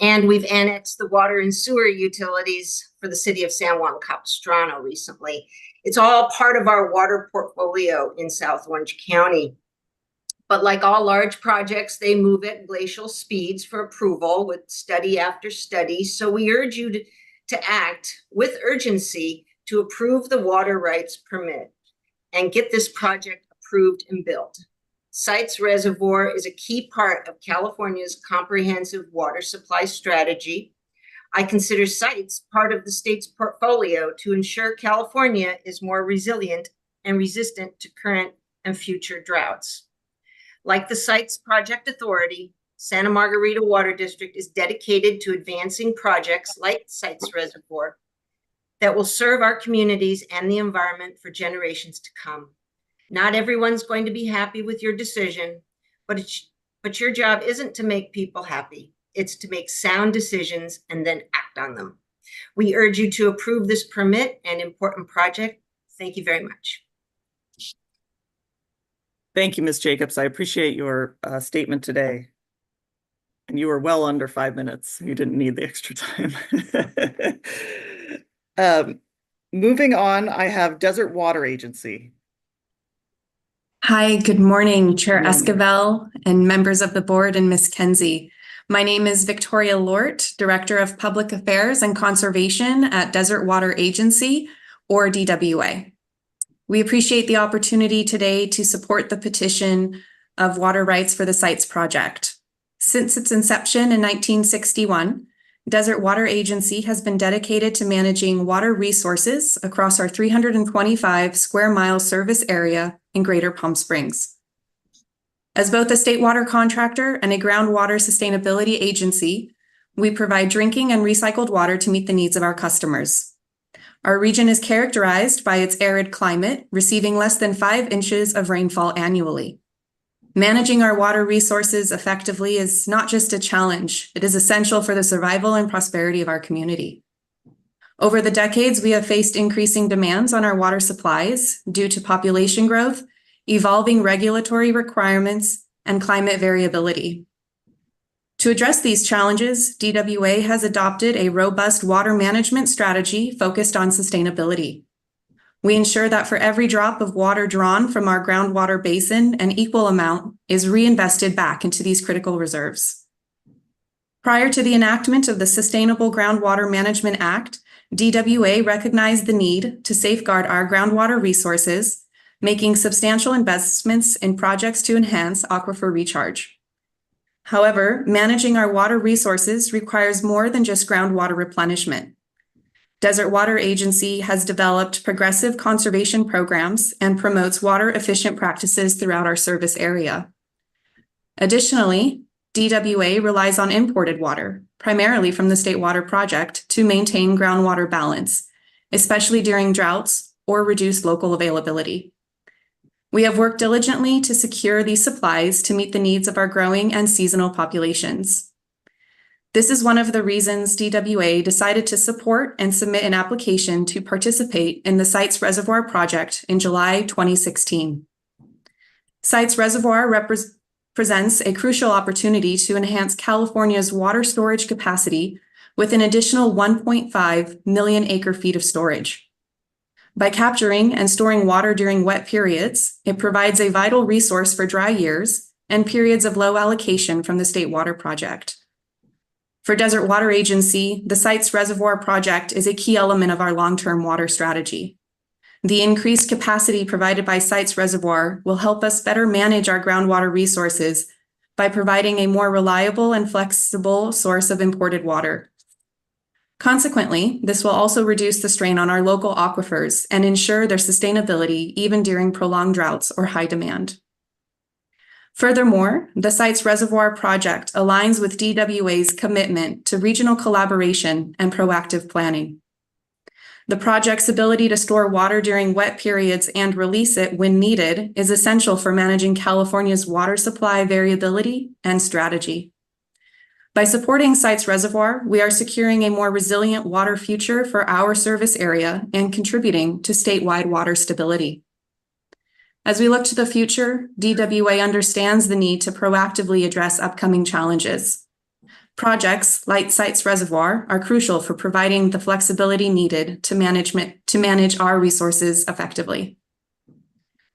And we've annexed the water and sewer utilities for the city of San Juan Capistrano recently. It's all part of our water portfolio in South Orange County. But like all large projects, they move at glacial speeds for approval with study after study. So we urge you to act with urgency to approve the water rights permit and get this project approved and built. Sites Reservoir is a key part of California's comprehensive water supply strategy. I consider Sites part of the state's portfolio to ensure California is more resilient and resistant to current and future droughts. Like the Sites Project Authority, Santa Margarita Water District is dedicated to advancing projects like Sites Reservoir that will serve our communities and the environment for generations to come. Not everyone's going to be happy with your decision, but your job isn't to make people happy. It's to make sound decisions and then act on them. We urge you to approve this permit and important project. Thank you very much. Thank you, Ms. Jacobs. I appreciate your statement today. And you were well under 5 minutes. You didn't need the extra time. Moving on, I have Desert Water Agency. Hi, good morning, Chair Good morning. Esquivel and members of the board and Ms. Kenzie. My name is Victoria Lort, Director of Public Affairs and Conservation at Desert Water Agency, or DWA. We appreciate the opportunity today to support the petition of water rights for the Sites project. Since its inception in 1961, Desert Water Agency has been dedicated to managing water resources across our 325 square mile service area in Greater Palm Springs. As both a state water contractor and a groundwater sustainability agency, we provide drinking and recycled water to meet the needs of our customers. Our region is characterized by its arid climate, receiving less than 5 inches of rainfall annually. Managing our water resources effectively is not just a challenge, it is essential for the survival and prosperity of our community. Over the decades, we have faced increasing demands on our water supplies due to population growth, evolving regulatory requirements, and climate variability. To address these challenges, DWA has adopted a robust water management strategy focused on sustainability. We ensure that for every drop of water drawn from our groundwater basin, an equal amount is reinvested back into these critical reserves. Prior to the enactment of the Sustainable Groundwater Management Act, DWA recognized the need to safeguard our groundwater resources, making substantial investments in projects to enhance aquifer recharge. However, managing our water resources requires more than just groundwater replenishment. Desert Water Agency has developed progressive conservation programs and promotes water efficient practices throughout our service area. Additionally, DWA relies on imported water, primarily from the State Water Project, to maintain groundwater balance, especially during droughts or reduce local availability. We have worked diligently to secure these supplies to meet the needs of our growing and seasonal populations. This is one of the reasons DWA decided to support and submit an application to participate in the Sites Reservoir project in July 2016. Sites Reservoir presents a crucial opportunity to enhance California's water storage capacity with an additional 1.5 million acre-feet of storage. By capturing and storing water during wet periods, it provides a vital resource for dry years and periods of low allocation from the State Water Project. For Desert Water Agency, the Sites Reservoir project is a key element of our long-term water strategy. The increased capacity provided by Sites Reservoir will help us better manage our groundwater resources by providing a more reliable and flexible source of imported water. Consequently, this will also reduce the strain on our local aquifers and ensure their sustainability even during prolonged droughts or high demand. Furthermore, the Sites Reservoir project aligns with DWA's commitment to regional collaboration and proactive planning. The project's ability to store water during wet periods and release it when needed is essential for managing California's water supply variability and strategy. By supporting Sites Reservoir, we are securing a more resilient water future for our service area and contributing to statewide water stability. As we look to the future, DWA understands the need to proactively address upcoming challenges. Projects like Sites Reservoir are crucial for providing the flexibility needed to manage our resources effectively.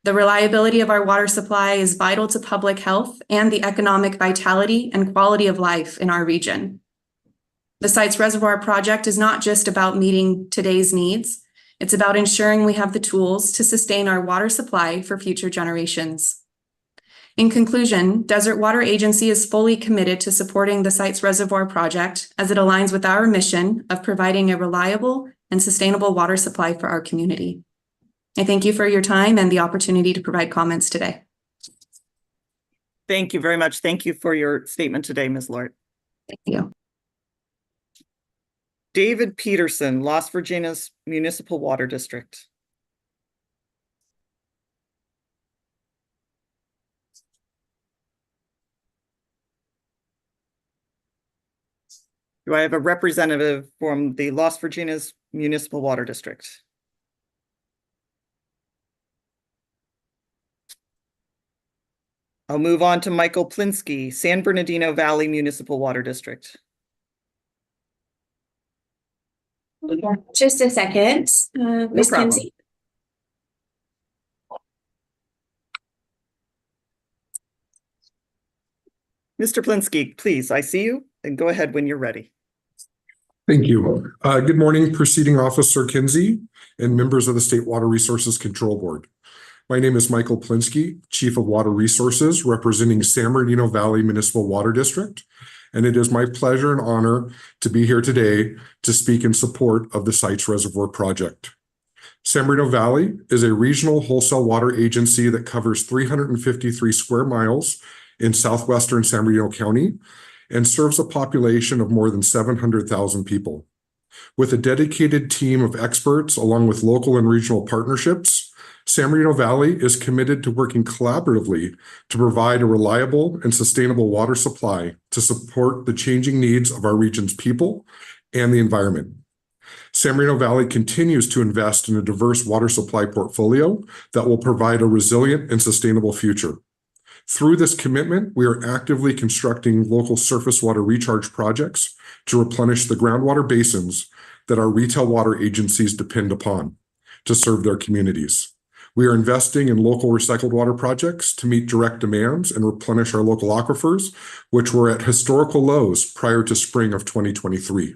The reliability of our water supply is vital to public health and the economic vitality and quality of life in our region. The Sites Reservoir project is not just about meeting today's needs, it's about ensuring we have the tools to sustain our water supply for future generations. In conclusion, Desert Water Agency is fully committed to supporting the Sites Reservoir project as it aligns with our mission of providing a reliable and sustainable water supply for our community. I thank you for your time and the opportunity to provide comments today. Thank you very much. Thank you for your statement today, Ms. Lort. Thank you. David Peterson, Las Virgenes Municipal Water District. Do I have a representative from the Las Virgenes Municipal Water District? I'll move on to Michael Plinsky, San Bernardino Valley Municipal Water District. Just a second, Ms. problem. Kinsey. Mr. Plinsky, please, I see you, and go ahead when you're ready. Thank you. Good morning, Proceeding Officer Kinsey and members of the State Water Resources Control Board. My name is Michael Plinsky, Chief of Water Resources, representing San Bernardino Valley Municipal Water District. And it is my pleasure and honor to be here today to speak in support of the Sites Reservoir project. San Bernardino Valley is a regional wholesale water agency that covers 353 square miles in southwestern San Bernardino County and serves a population of more than 700,000 people. With a dedicated team of experts along with local and regional partnerships, San Bernardino Valley is committed to working collaboratively to provide a reliable and sustainable water supply to support the changing needs of our region's people and the environment. San Bernardino Valley continues to invest in a diverse water supply portfolio that will provide a resilient and sustainable future. Through this commitment, we are actively constructing local surface water recharge projects to replenish the groundwater basins that our retail water agencies depend upon to serve their communities. We are investing in local recycled water projects to meet direct demands and replenish our local aquifers, which were at historical lows prior to spring of 2023.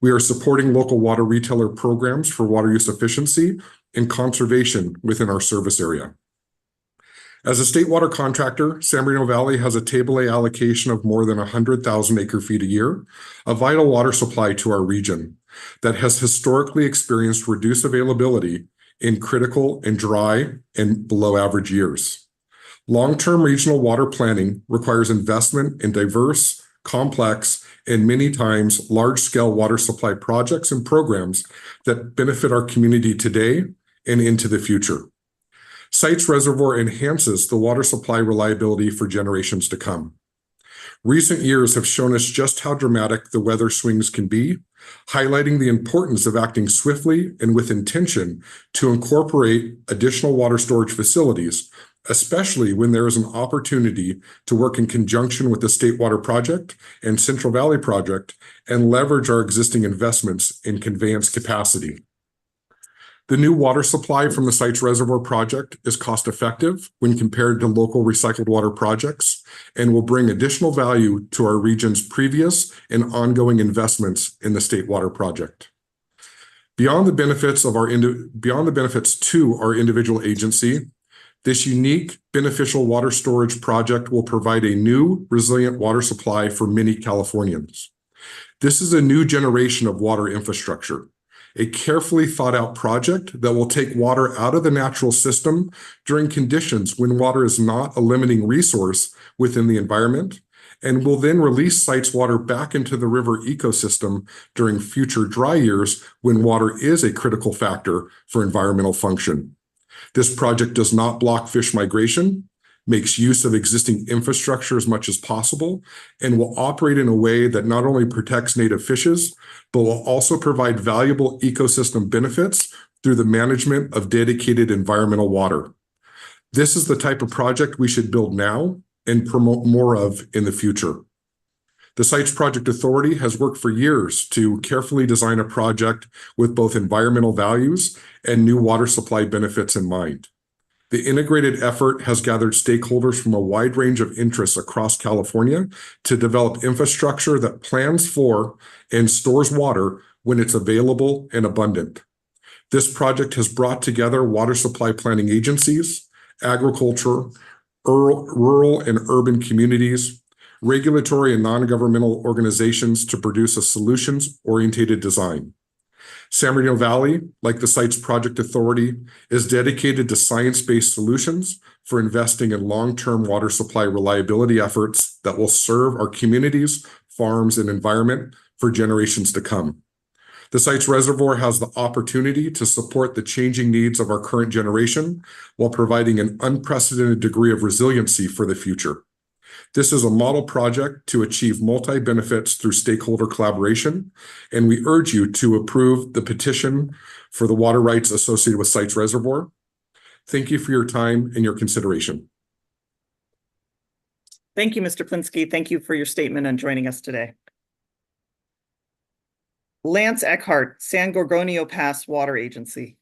We are supporting local water retailer programs for water use efficiency and conservation within our service area. As a state water contractor, San Bernardino Valley has a Table A allocation of more than 100,000 acre-feet a year, a vital water supply to our region that has historically experienced reduced availability in critical and dry and below average years. Long-term regional water planning requires investment in diverse, complex, and many times large-scale water supply projects and programs that benefit our community today and into the future. Sites Reservoir enhances the water supply reliability for generations to come. Recent years have shown us just how dramatic the weather swings can be, highlighting the importance of acting swiftly and with intention to incorporate additional water storage facilities, especially when there is an opportunity to work in conjunction with the State Water Project and Central Valley Project and leverage our existing investments in conveyance capacity. The new water supply from the Sites Reservoir project is cost-effective when compared to local recycled water projects and will bring additional value to our region's previous and ongoing investments in the State Water Project. Beyond the benefits to our individual agency, this unique beneficial water storage project will provide a new resilient water supply for many Californians. This is a new generation of water infrastructure, a carefully thought out project that will take water out of the natural system during conditions when water is not a limiting resource within the environment, and will then release sites water back into the river ecosystem during future dry years when water is a critical factor for environmental function. This project does not block fish migration, makes use of existing infrastructure as much as possible, and will operate in a way that not only protects native fishes, but will also provide valuable ecosystem benefits through the management of dedicated environmental water. This is the type of project we should build now and promote more of in the future. The Sites Project Authority has worked for years to carefully design a project with both environmental values and new water supply benefits in mind. The integrated effort has gathered stakeholders from a wide range of interests across California to develop infrastructure that plans for and stores water when it's available and abundant. This project has brought together water supply planning agencies, agriculture, rural and urban communities, regulatory and non-governmental organizations to produce a solutions-oriented design. San Bernardino Valley, like the Sites Project Authority, is dedicated to science-based solutions for investing in long-term water supply reliability efforts that will serve our communities, farms, and environment for generations to come. The Sites Reservoir has the opportunity to support the changing needs of our current generation while providing an unprecedented degree of resiliency for the future. This is a model project to achieve multi-benefits through stakeholder collaboration, and we urge you to approve the petition for the water rights associated with Sites Reservoir. Thank you for your time and your consideration. Thank you, Mr. Plinsky. Thank you for your statement and joining us today. Lance Eckhart, San Gorgonio Pass Water Agency.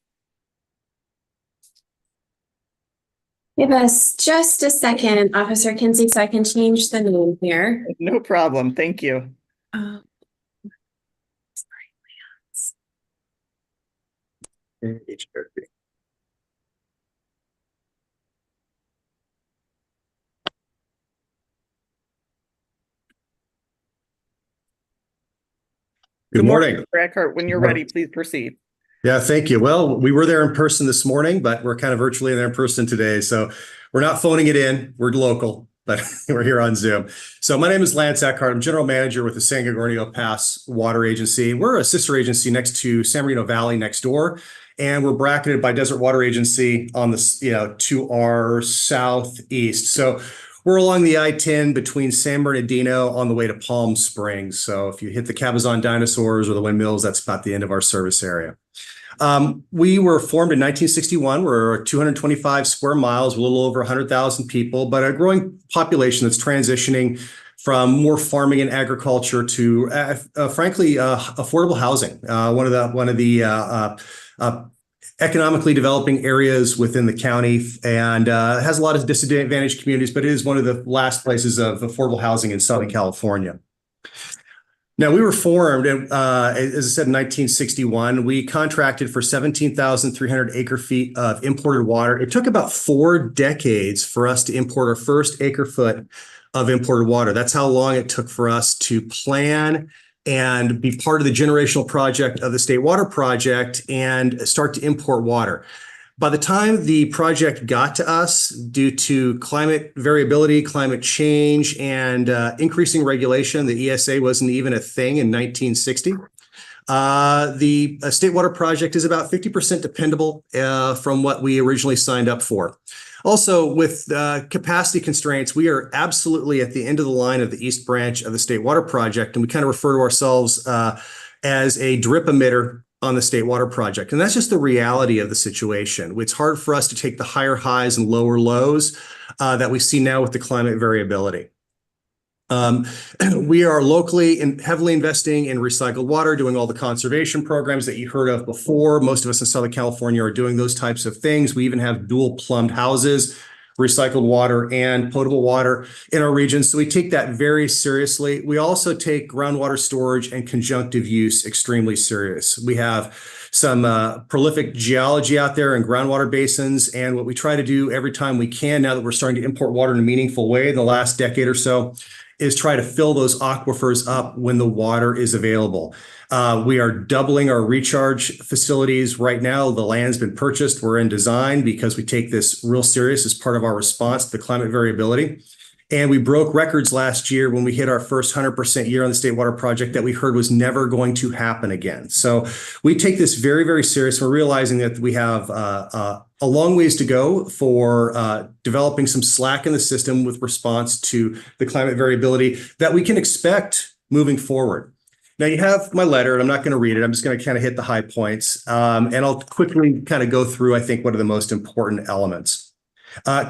Give us just a second, Officer Kinsey, so I can change the name here. No problem. Thank you. Good morning. Mr. Eckhart, when you're ready, please proceed. Yeah, thank you. Well, we were there in person this morning, but we're kind of virtually there in person today. So we're not phoning it in. We're local, but we're here on Zoom. So my name is Lance Eckhart. I'm general manager with the San Gorgonio Pass Water Agency. We're a sister agency next to San Marino Valley next door. And we're bracketed by Desert Water Agency on the, to our southeast. So we're along the I-10 between San Bernardino on the way to Palm Springs. So if you hit the Cabazon Dinosaurs or the windmills, that's about the end of our service area. We were formed in 1961. We're 225 square miles, a little over 100,000 people, but a growing population that's transitioning from more farming and agriculture to, frankly, affordable housing. One of the economically developing areas within the county, and has a lot of disadvantaged communities, but it is one of the last places of affordable housing in Southern California. Now, we were formed, as I said, in 1961. We contracted for 17,300 acre feet of imported water. It took about 4 decades for us to import our first acre foot of imported water. That's how long it took for us to plan and be part of the generational project of the State Water Project and start to import water. By the time the project got to us, due to climate variability, climate change, and increasing regulation, the ESA wasn't even a thing in 1960. The State Water Project is about 50% dependable from what we originally signed up for. Also, with capacity constraints, we are absolutely at the end of the line of the East Branch of the State Water Project, and we kind of refer to ourselves as a drip emitter on the State Water Project. And that's just the reality of the situation. It's hard for us to take the higher highs and lower lows that we see now with the climate variability. We are locally and heavily investing in recycled water, doing all the conservation programs that you heard of before. Most of us in Southern California are doing those types of things. We even have dual plumbed houses, recycled water and potable water in our region. So we take that very seriously. We also take groundwater storage and conjunctive use extremely serious. We have some prolific geology out there in groundwater basins. And what we try to do every time we can, now that we're starting to import water in a meaningful way in the last decade or so, is try to fill those aquifers up when the water is available. We are doubling our recharge facilities right now. The land's been purchased. We're in design because we take this real serious as part of our response to the climate variability. And we broke records last year when we hit our first 100% year on the State Water Project that we heard was never going to happen again. So we take this very, very serious. We're realizing that we have a long ways to go for developing some slack in the system with response to the climate variability that we can expect moving forward. Now, you have my letter, and I'm not going to read it. I'm just going to kind of hit the high points, and I'll quickly kind of go through, I think, what are the most important elements.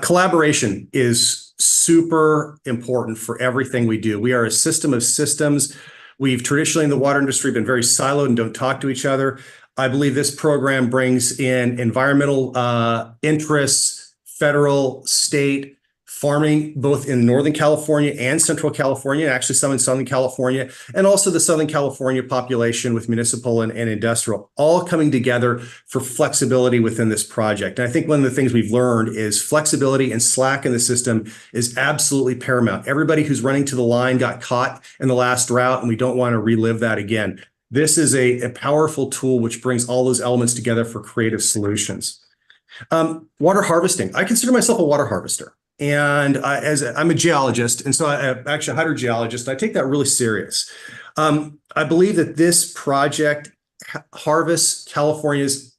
Collaboration is super important for everything we do. We are a system of systems. We've traditionally in the water industry been very siloed and don't talk to each other. I believe this program brings in environmental interests, federal, state, farming, both in Northern California and Central California, actually some in Southern California, and also the Southern California population with municipal and industrial, all coming together for flexibility within this project. And I think one of the things we've learned is flexibility and slack in the system is absolutely paramount. Everybody who's running to the line got caught in the last drought, and we don't want to relive that again. This is a powerful tool which brings all those elements together for creative solutions. Water harvesting. I consider myself a water harvester. And I'm a geologist, and so I'm actually a hydrogeologist. I take that really serious. I believe that this project harvests California's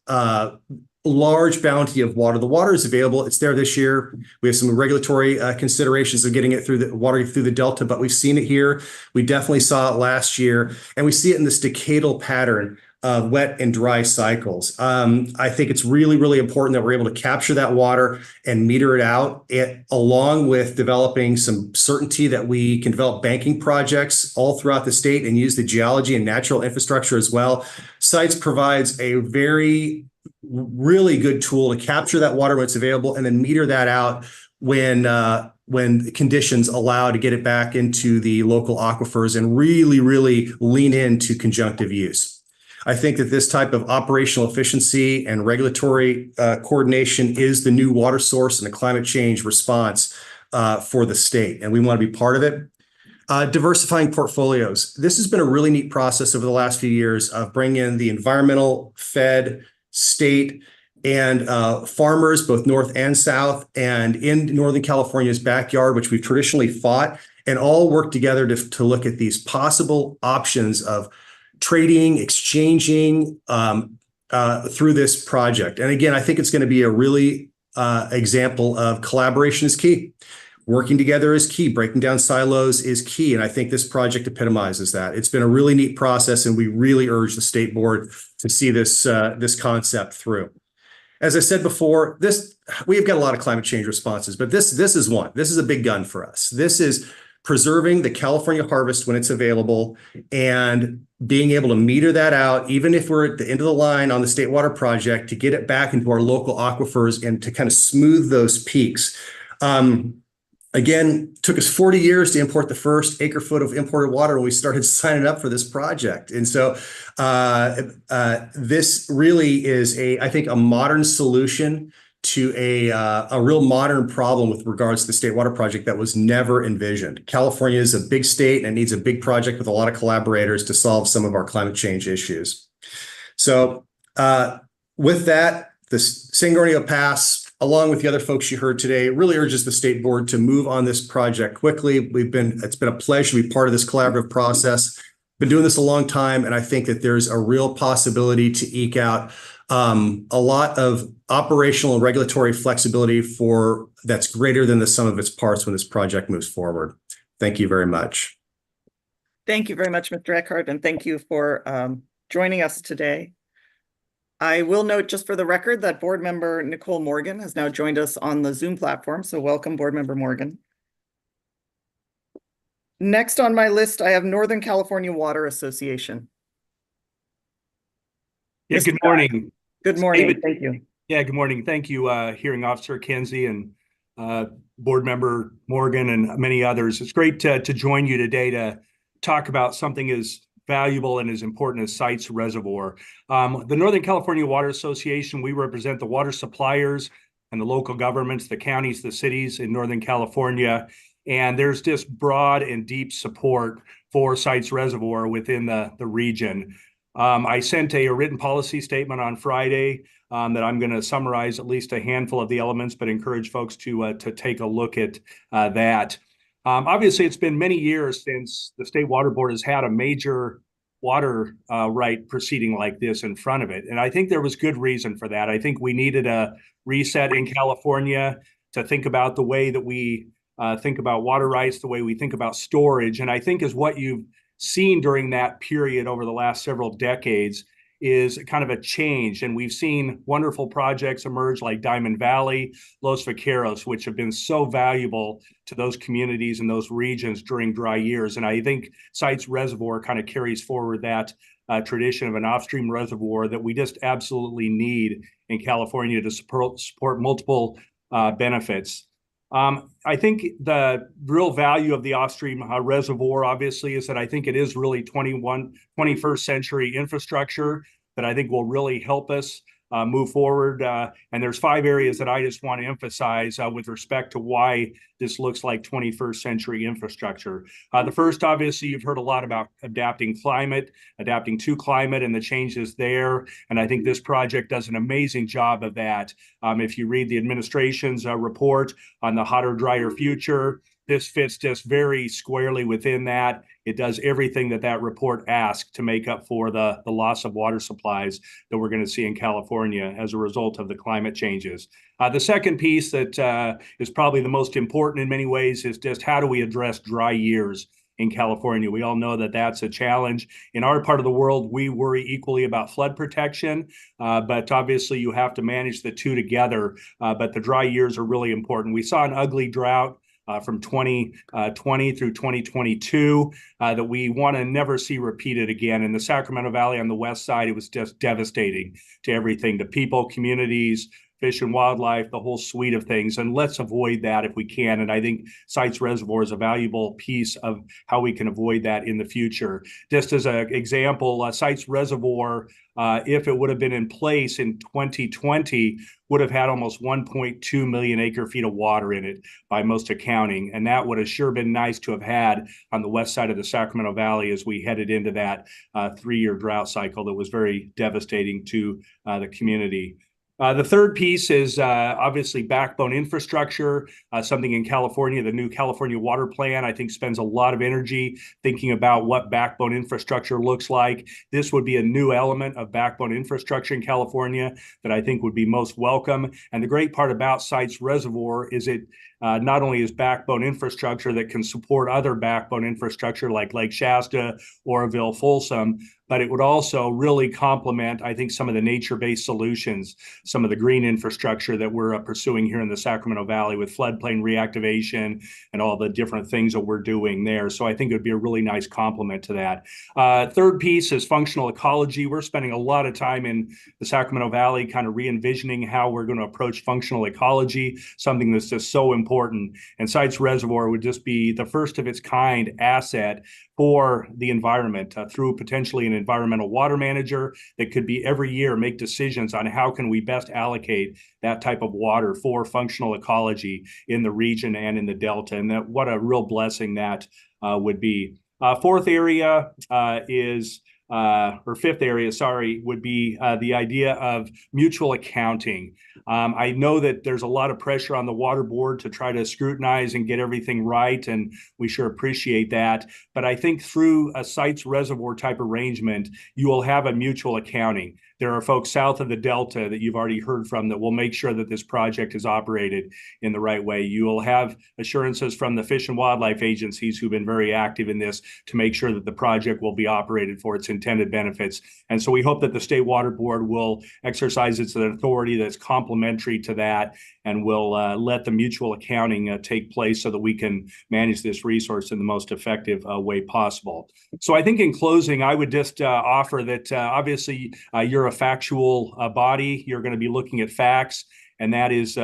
large bounty of water. The water is available. It's there this year. We have some regulatory considerations of getting it through the water through the Delta, but we've seen it here. We definitely saw it last year, and we see it in this decadal pattern wet and dry cycles. I think it's really, really important that we're able to capture that water and meter it out, along with developing some certainty that we can develop banking projects all throughout the state and use the geology and natural infrastructure as well. Sites provides a very, really good tool to capture that water when it's available and then meter that out when conditions allow to get it back into the local aquifers and really, really lean into conjunctive use. I think that this type of operational efficiency and regulatory coordination is the new water source and the climate change response for the state, and we want to be part of it. Diversifying portfolios. This has been a really neat process over the last few years of bringing in the environmental, fed, state, and farmers, both north and south, and in Northern California's backyard, which we've traditionally fought, and all work together to look at these possible options of trading, exchanging through this project. And again, I think it's going to be a really example of collaboration is key. Working together is key. Breaking down silos is key. And I think this project epitomizes that. It's been a really neat process, and we really urge the state board to see this concept through. As I said before, we've got a lot of climate change responses, but this is one. This is a big gun for us. This is preserving the California harvest when it's available and being able to meter that out, even if we're at the end of the line on the State Water Project, to get it back into our local aquifers and to kind of smooth those peaks. Again, took us 40 years to import the first acre foot of imported water when we started signing up for this project. And so this really is I think a modern solution to a real modern problem with regards to the State Water Project that was never envisioned. California is a big state and needs a big project with a lot of collaborators to solve some of our climate change issues. So with that, the San Gornio Pass, along with the other folks you heard today, really urges the state board to move on this project quickly. It's been a pleasure to be part of this collaborative process. Been doing this a long time, and I think that there's a real possibility to eke out a lot of operational and regulatory flexibility that's greater than the sum of its parts when this project moves forward. Thank you very much. Thank you very much, Mr. Eckhart, and thank you for joining us today. I will note just for the record that board member Nicole Morgan has now joined us on the Zoom platform. So welcome, board member Morgan. Next on my list, I have Northern California Water Association. Yeah, good morning. Good morning. David, thank you. Yeah, good morning. Thank you, Hearing Officer Kinsey and board member Morgan and many others. It's great to join you today to talk about something as valuable and as important as Sites Reservoir. The Northern California Water Association, we represent the water suppliers and the local governments, the counties, the cities in Northern California. And there's just broad and deep support for Sites Reservoir within the region. I sent a written policy statement on Friday that I'm going to summarize at least a handful of the elements, but encourage folks to take a look at that. Obviously, it's been many years since the State Water Board has had a major water right proceeding like this in front of it. And I think there was good reason for that. I think we needed a reset in California to think about the way that we think about water rights, the way we think about storage. And I think is what you've seen during that period over the last several decades is kind of a change. And we've seen wonderful projects emerge like Diamond Valley, Los Vaqueros, which have been so valuable to those communities and those regions during dry years. And I think Sites Reservoir kind of carries forward that tradition of an off-stream reservoir that we just absolutely need in California to support multiple benefits. I think the real value of the off-stream reservoir, obviously, is that I think it is really 21st century infrastructure that I think will really help us move forward. And there's 5 areas that I just want to emphasize with respect to why this looks like 21st century infrastructure. The first, obviously, you've heard a lot about adapting to climate and the changes there. And I think this project does an amazing job of that. If you read the administration's report on the hotter, drier future, this fits just very squarely within that. It does everything that report asks to make up for the loss of water supplies that we're going to see in California as a result of the climate changes. The second piece that is probably the most important in many ways is just how do we address dry years in California. We all know that that's a challenge. In our part of the world, we worry equally about flood protection, but obviously you have to manage the two together. But the dry years are really important. We saw an ugly drought from 2020 through 2022 that we want to never see repeated again. In the Sacramento Valley on the west side, it was just devastating to everything, to people, communities, fish and wildlife, the whole suite of things. And let's avoid that if we can. And I think Sites Reservoir is a valuable piece of how we can avoid that in the future. Just as an example, Sites Reservoir, if it would have been in place in 2020, would have had almost 1.2 million acre feet of water in it by most accounting. And that would have sure been nice to have had on the west side of the Sacramento Valley as we headed into that 3-year drought cycle that was very devastating to the community. The third piece is obviously backbone infrastructure, something in California. The new California Water Plan, I think, spends a lot of energy thinking about what backbone infrastructure looks like. This would be a new element of backbone infrastructure in California that I think would be most welcome. And the great part about Sites Reservoir is it not only is backbone infrastructure that can support other backbone infrastructure like Lake Shasta, Oroville, Folsom, but it would also really complement, I think, some of the nature-based solutions, some of the green infrastructure that we're pursuing here in the Sacramento Valley with floodplain reactivation and all the different things that we're doing there. So I think it would be a really nice complement to that. Third piece is functional ecology. We're spending a lot of time in the Sacramento Valley kind of re-envisioning how we're going to approach functional ecology, something that's just so important. And Sites Reservoir would just be the first of its kind asset for the environment through potentially an environmental water manager that could be every year make decisions on how can we best allocate that type of water for functional ecology in the region and in the Delta. And that what a real blessing that would be. Fourth area is or fifth area, sorry, would be the idea of mutual accounting. I know that there's a lot of pressure on the water board to try to scrutinize and get everything right, and we sure appreciate that. But I think through a Sites Reservoir type arrangement, you will have a mutual accounting. There are folks south of the Delta that you've already heard from that will make sure that this project is operated in the right way. You will have assurances from the Fish and Wildlife agencies who've been very active in this to make sure that the project will be operated for its intended benefits. And so we hope that the State Water Board will exercise its authority that's complementary to that and will let the mutual accounting take place so that we can manage this resource in the most effective way possible. So I think in closing, I would just offer that obviously you're a factual body. You're going to be looking at facts, and that is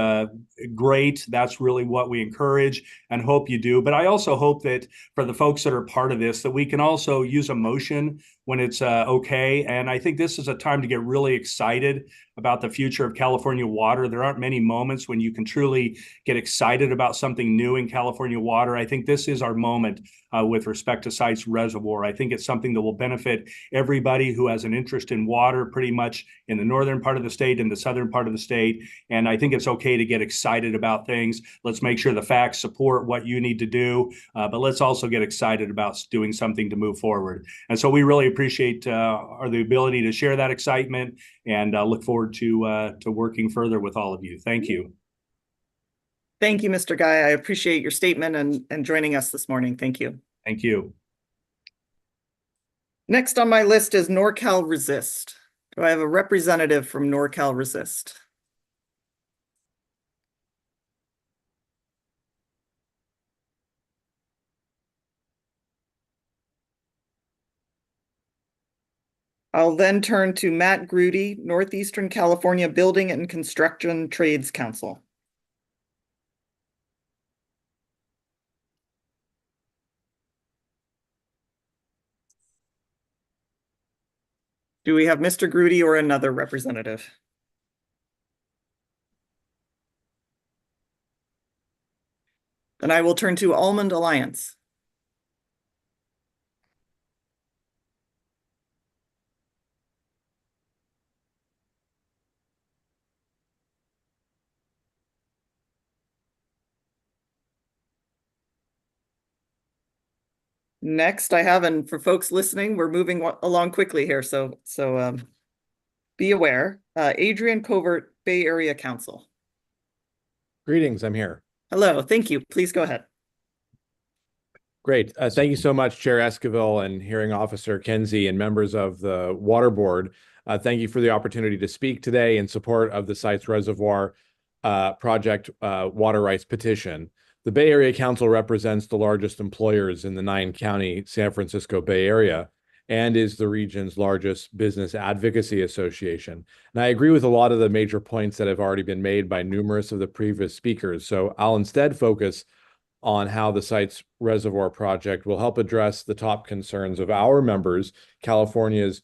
great. That's really what we encourage and hope you do. But I also hope that for the folks that are part of this, that we can also use emotion when it's okay. And I think this is a time to get really excited about the future of California water. There aren't many moments when you can truly get excited about something new in California water. I think this is our moment with respect to Sites Reservoir. I think it's something that will benefit everybody who has an interest in water, pretty much in the northern part of the state and the southern part of the state. And I think it's okay to get excited about things. Let's make sure the facts support what you need to do, but let's also get excited about doing something to move forward. And so we really appreciate the ability to share that excitement and look forward to working further with all of you. Thank you. Thank you, Mr. Guy. I appreciate your statement and joining us this morning. Thank you. Thank you. Next on my list is NorCal Resist. Do I have a representative from NorCal Resist? I'll then turn to Matt Grudy, Northeastern California Building and Construction Trades Council. Do we have Mr. Grudy or another representative? Then I will turn to Almond Alliance. Next, I have, and for folks listening, we're moving along quickly here, so be aware. Adrian Covert, Bay Area Council. Greetings, I'm here. Hello, thank you. Please go ahead. Great. Thank you so much, Chair Esquivel and Hearing Officer Kinsey and members of the Water Board. Thank you for the opportunity to speak today in support of the Sites Reservoir Project Water Rights Petition. The Bay Area Council represents the largest employers in the 9-county San Francisco Bay Area and is the region's largest business advocacy association. And I agree with a lot of the major points that have already been made by numerous of the previous speakers. So I'll instead focus on how the Sites Reservoir Project will help address the top concerns of our members, California's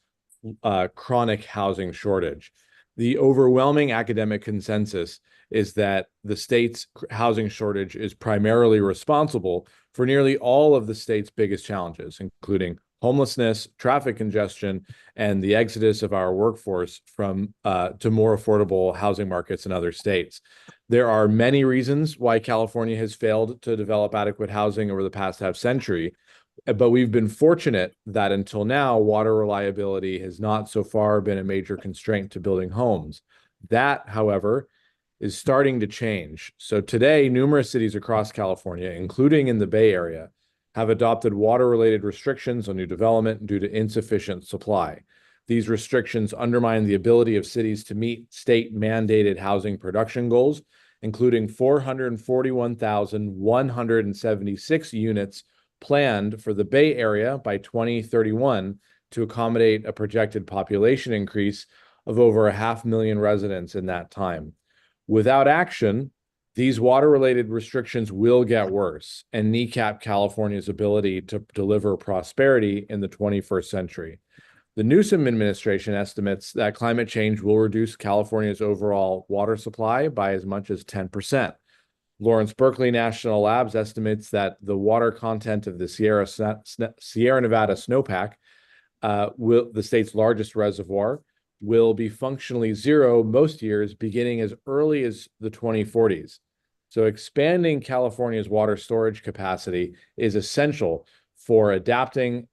chronic housing shortage. The overwhelming academic consensus is that the state's housing shortage is primarily responsible for nearly all of the state's biggest challenges, including homelessness, traffic congestion, and the exodus of our workforce from to more affordable housing markets in other states. There are many reasons why California has failed to develop adequate housing over the past half century, but we've been fortunate that until now, water reliability has not so far been a major constraint to building homes. That, however, is starting to change. So today, numerous cities across California, including in the Bay Area, have adopted water-related restrictions on new development due to insufficient supply. These restrictions undermine the ability of cities to meet state-mandated housing production goals, including 441,176 units planned for the Bay Area by 2031 to accommodate a projected population increase of over 500,000 residents in that time. Without action, these water-related restrictions will get worse and kneecap California's ability to deliver prosperity in the 21st century. The Newsom administration estimates that climate change will reduce California's overall water supply by as much as 10%. Lawrence Berkeley National Labs estimates that the water content of the Sierra Nevada snowpack, the state's largest reservoir, will be functionally zero most years beginning as early as the 2040s. So expanding California's water storage capacity is essential for adapting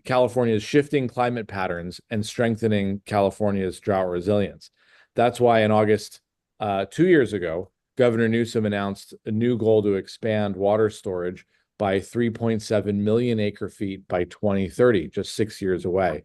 California's shifting climate patterns and strengthening California's drought resilience. That's why in August 2 years ago, Governor Newsom announced a new goal to expand water storage by 3.7 million acre feet by 2030, just 6 years away.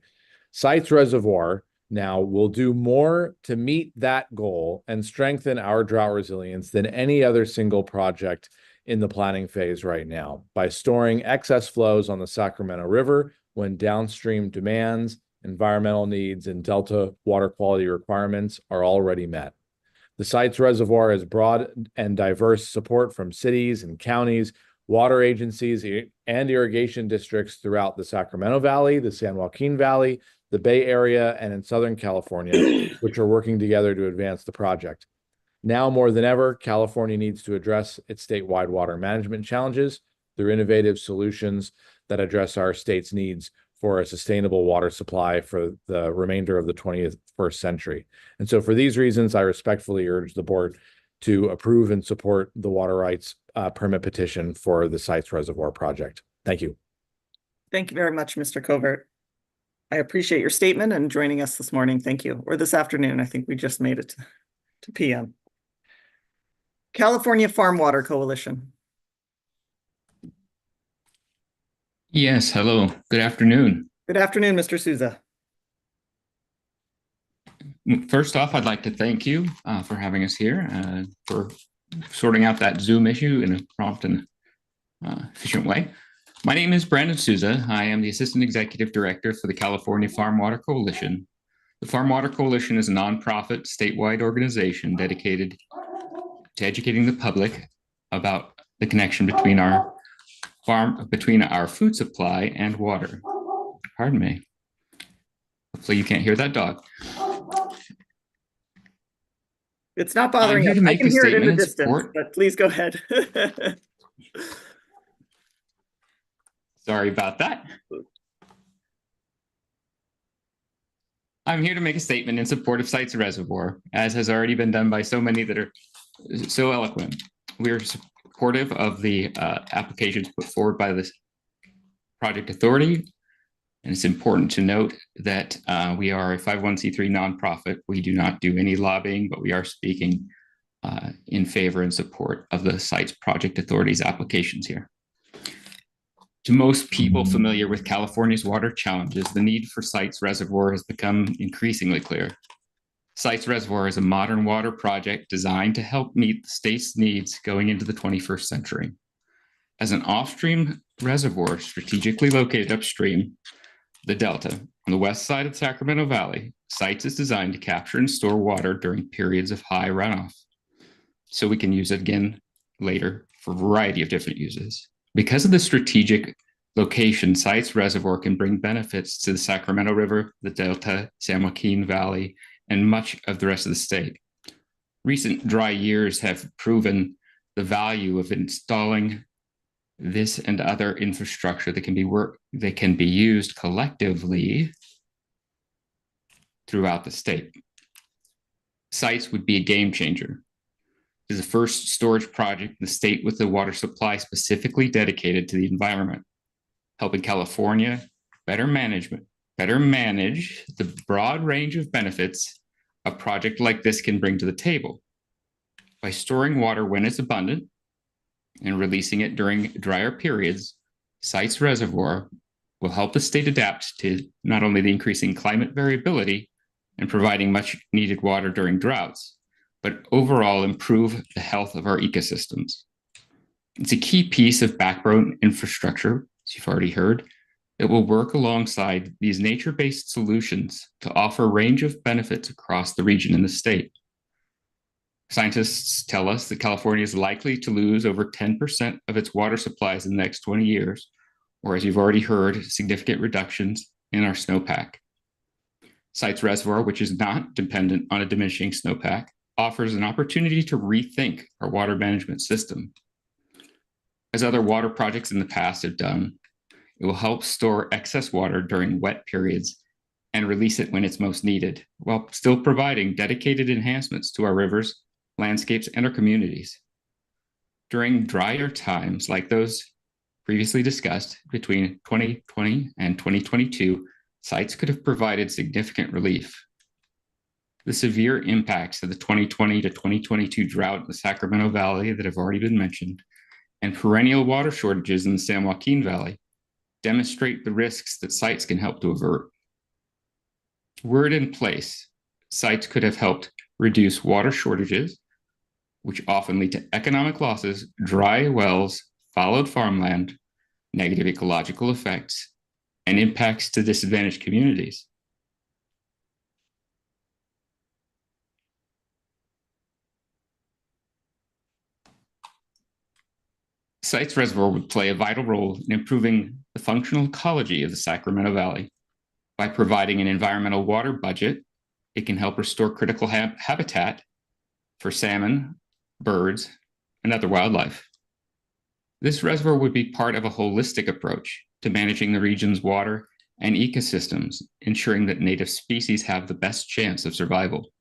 Sites Reservoir now will do more to meet that goal and strengthen our drought resilience than any other single project in the planning phase right now by storing excess flows on the Sacramento River when downstream demands, environmental needs, and Delta water quality requirements are already met. The Sites Reservoir has broad and diverse support from cities and counties, water agencies, and irrigation districts throughout the Sacramento Valley, the San Joaquin Valley, the Bay Area, and in Southern California, which are working together to advance the project. Now more than ever, California needs to address its statewide water management challenges through innovative solutions that address our state's needs for a sustainable water supply for the remainder of the 21st century. And so for these reasons, I respectfully urge the board to approve and support the water rights permit petition for the Sites Reservoir project. Thank you. Thank you very much, Mr. Covert. I appreciate your statement and joining us this morning. Thank you. Or this afternoon. I think we just made it to PM. California Farm Water Coalition. Yes, hello. Good afternoon. Good afternoon, Mr. Souza. First off, I'd like to thank you for having us here, for sorting out that Zoom issue in a prompt and efficient way. My name is Brandon Souza. I am the Assistant Executive Director for the California Farm Water Coalition. The Farm Water Coalition is a nonprofit statewide organization dedicated to educating the public about the connection between our food supply and water. Pardon me. Hopefully you can't hear that dog. It's not bothering us. I can hear it in the distance, but please go ahead. Sorry about that. I'm here to make a statement in support of Sites Reservoir, as has already been done by so many that are so eloquent. We are supportive of the applications put forward by this project authority. And it's important to note that we are a 501c3 nonprofit. We do not do any lobbying, but we are speaking in favor and support of the Sites Project Authority's applications here. To most people familiar with California's water challenges, the need for Sites Reservoir has become increasingly clear. Sites Reservoir is a modern water project designed to help meet the state's needs going into the 21st century. As an off-stream reservoir strategically located upstream, the Delta, on the west side of the Sacramento Valley, Sites is designed to capture and store water during periods of high runoff, so we can use it again later for a variety of different uses. Because of the strategic location, Sites Reservoir can bring benefits to the Sacramento River, the Delta, San Joaquin Valley, and much of the rest of the state. Recent dry years have proven the value of installing this and other infrastructure that can be used collectively throughout the state. Sites would be a game changer. It is the first storage project in the state with a water supply specifically dedicated to the environment, helping California better manage the broad range of benefits a project like this can bring to the table. By storing water when it's abundant and releasing it during drier periods, Sites Reservoir will help the state adapt to not only the increasing climate variability and providing much needed water during droughts, but overall improve the health of our ecosystems. It's a key piece of backbone infrastructure, as you've already heard, that will work alongside these nature-based solutions to offer a range of benefits across the region and the state. Scientists tell us that California is likely to lose over 10% of its water supplies in the next 20 years, or as you've already heard, significant reductions in our snowpack. Sites Reservoir, which is not dependent on a diminishing snowpack, offers an opportunity to rethink our water management system. As other water projects in the past have done, it will help store excess water during wet periods and release it when it's most needed, while still providing dedicated enhancements to our rivers, landscapes, and our communities. During drier times like those previously discussed between 2020 and 2022, Sites could have provided significant relief. The severe impacts of the 2020 to 2022 drought in the Sacramento Valley that have already been mentioned, and perennial water shortages in the San Joaquin Valley demonstrate the risks that Sites can help to avert. Were it in place, Sites could have helped reduce water shortages, which often lead to economic losses, dry wells, followed farmland, negative ecological effects, and impacts to disadvantaged communities. Sites Reservoir would play a vital role in improving the functional ecology of the Sacramento Valley. By providing an environmental water budget, it can help restore critical habitat for salmon, birds, and other wildlife. This reservoir would be part of a holistic approach to managing the region's water and ecosystems, ensuring that native species have the best chance of survival.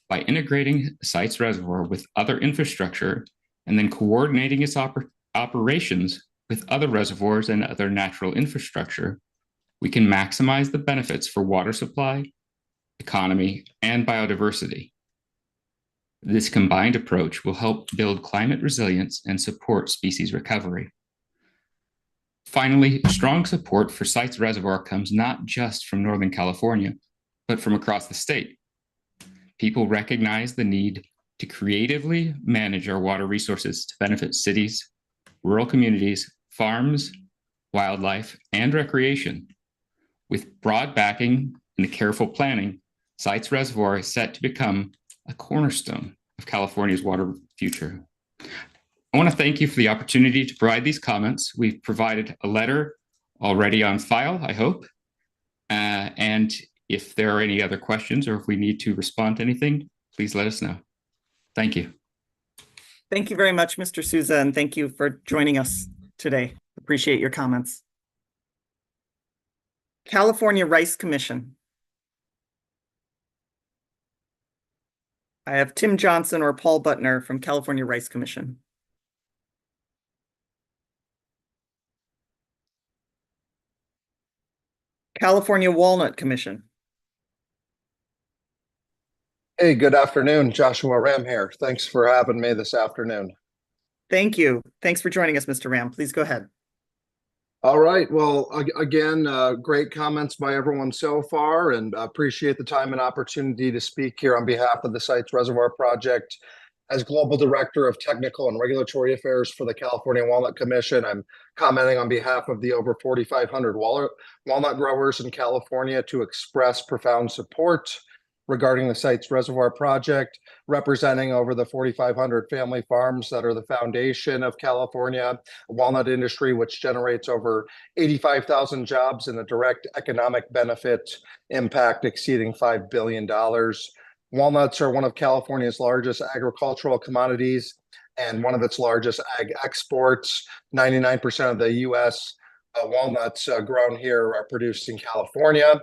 By integrating Sites Reservoir with other infrastructure and then coordinating its operations with other reservoirs and other natural infrastructure, we can maximize the benefits for water supply, economy, and biodiversity. This combined approach will help build climate resilience and support species recovery. Finally, strong support for Sites Reservoir comes not just from Northern California, but from across the state. People recognize the need to creatively manage our water resources to benefit cities, rural communities, farms, wildlife, and recreation. With broad backing and the careful planning, Sites Reservoir is set to become a cornerstone of California's water future. I want to thank you for the opportunity to provide these comments. We've provided a letter already on file, I hope. And if there are any other questions or if we need to respond to anything, please let us know. Thank you. Thank you very much, Mr. Souza, and thank you for joining us today. Appreciate your comments. California Rice Commission. I have Tim Johnson or Paul Butner from California Rice Commission. California Walnut Commission. Hey, good afternoon. Joshua Ram here. Thanks for having me this afternoon. Thank you. Thanks for joining us, Mr. Ram. Please go ahead. All right. Well, again, great comments by everyone so far, and appreciate the time and opportunity to speak here on behalf of the Sites Reservoir Project. As Global Director of Technical and Regulatory Affairs for the California Walnut Commission, I'm commenting on behalf of the over 4,500 walnut growers in California to express profound support regarding the Sites Reservoir Project, representing over the 4,500 family farms that are the foundation of California walnut industry, which generates over 85,000 jobs and a direct economic benefit impact exceeding $5 billion. Walnuts are one of California's largest agricultural commodities and one of its largest ag exports. 99% of the U.S. Walnuts grown here are produced in California.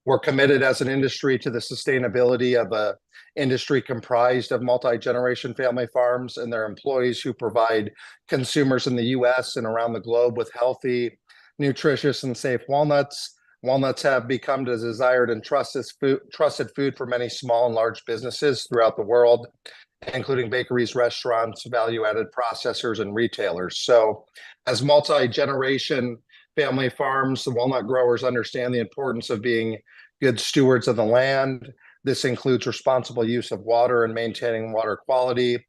We're committed as an industry to the sustainability of an industry comprised of multi-generation family farms and their employees who provide consumers in the U.S. and around the globe with healthy, nutritious, and safe walnuts. Walnuts have become the desired and trusted food for many small and large businesses throughout the world, including bakeries, restaurants, value-added processors, and retailers. So as multi-generation family farms, the walnut growers understand the importance of being good stewards of the land. This includes responsible use of water and maintaining water quality.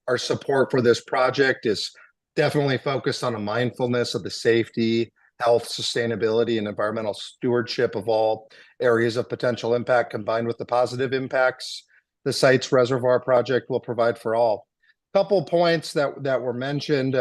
Our support for this project is definitely focused on a mindfulness of the safety, health, sustainability, and environmental stewardship of all areas of potential impact, combined with the positive impacts the Sites Reservoir Project will provide for all. Couple points that were mentioned,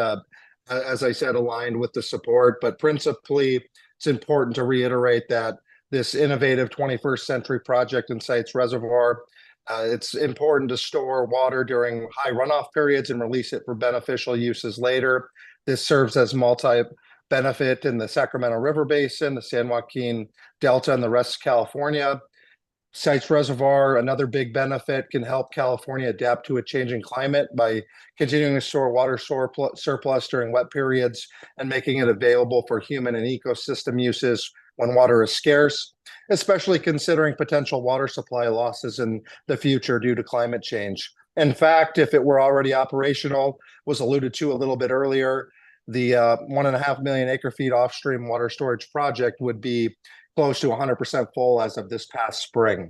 as I said, aligned with the support, but principally, it's important to reiterate that this innovative 21st century project in Sites Reservoir, it's important to store water during high runoff periods and release it for beneficial uses later. This serves as multi-benefit in the Sacramento River Basin, the San Joaquin Delta, and the rest of California. Sites Reservoir, another big benefit, can help California adapt to a changing climate by continuing to store water surplus during wet periods and making it available for human and ecosystem uses when water is scarce, especially considering potential water supply losses in the future due to climate change. In fact, if it were already operational, was alluded to a little bit earlier, the 1.5 million acre-feet off-stream water storage project would be close to 100% full as of this past spring.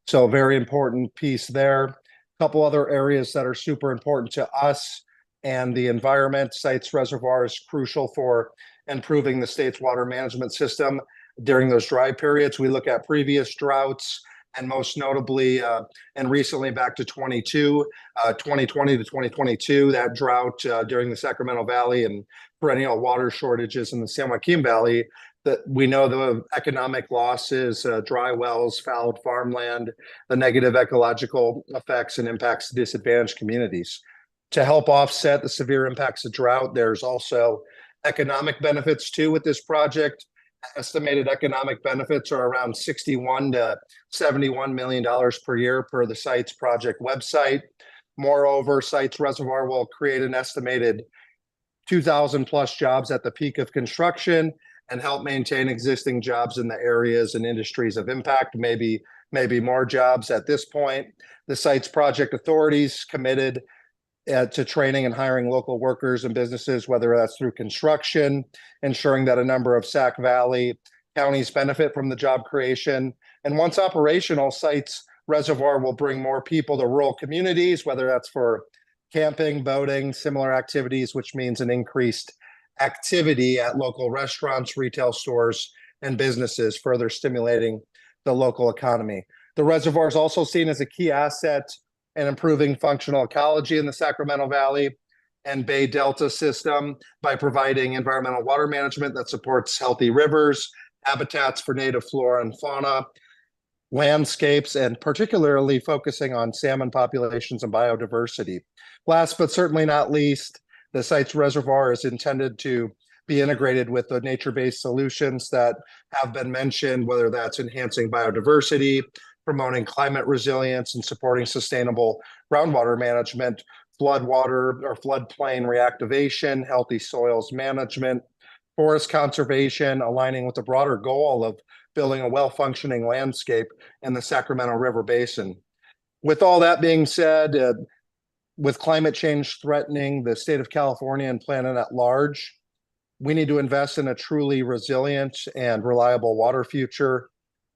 So a very important piece there. A couple other areas that are super important to us and the environment. Sites Reservoir is crucial for improving the state's water management system during those dry periods. We look at previous droughts, and most notably, and recently back to 2020 to 2022, that drought during the Sacramento Valley and perennial water shortages in the San Joaquin Valley, that we know the economic losses, dry wells, fouled farmland, the negative ecological effects and impacts to disadvantaged communities. To help offset the severe impacts of drought, there's also economic benefits too with this project. Estimated economic benefits are around $61 to $71 million per year per the Sites project website. Moreover, Sites Reservoir will create an estimated 2,000 plus jobs at the peak of construction and help maintain existing jobs in the areas and industries of impact, maybe more jobs at this point. The Sites project authorities committed to training and hiring local workers and businesses, whether that's through construction, ensuring that a number of Sac Valley counties benefit from the job creation. And once operational, Sites Reservoir will bring more people to rural communities, whether that's for camping, boating, similar activities, which means an increased activity at local restaurants, retail stores, and businesses, further stimulating the local economy. The reservoir is also seen as a key asset in improving functional ecology in the Sacramento Valley and Bay Delta system by providing environmental water management that supports healthy rivers, habitats for native flora and fauna, landscapes, and particularly focusing on salmon populations and biodiversity. Last but certainly not least, the Sites Reservoir is intended to be integrated with the nature-based solutions that have been mentioned, whether that's enhancing biodiversity, promoting climate resilience, and supporting sustainable groundwater management, floodwater or floodplain reactivation, healthy soils management, forest conservation, aligning with the broader goal of building a well-functioning landscape in the Sacramento River Basin. With all that being said, with climate change threatening the state of California and planet at large, We need to invest in a truly resilient and reliable water future,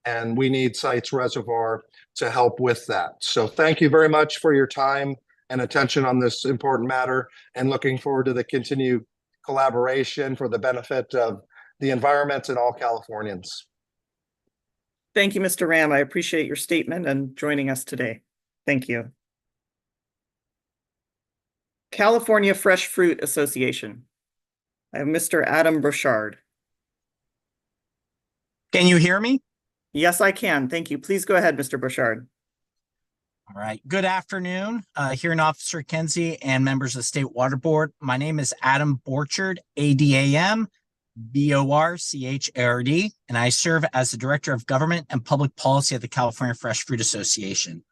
and we need Sites Reservoir to help with that. So thank you very much for your time and attention on this important matter, and looking forward to the continued collaboration for the benefit of the environment and all Californians. Thank you, Mr. Ram. I appreciate your statement and joining us today. Thank you. California Fresh Fruit Association. I have Mr. Adam Burchard. Can you hear me? Yes, I can. Thank you. Please go ahead, Mr. Burchard. All right. Good afternoon, Hearing Officer Kenzie and members of the State Water Board. My name is Adam Borchard, ADAM, BORCHARD, and I serve as the Director of Government and Public Policy at the California Fresh Fruit Association.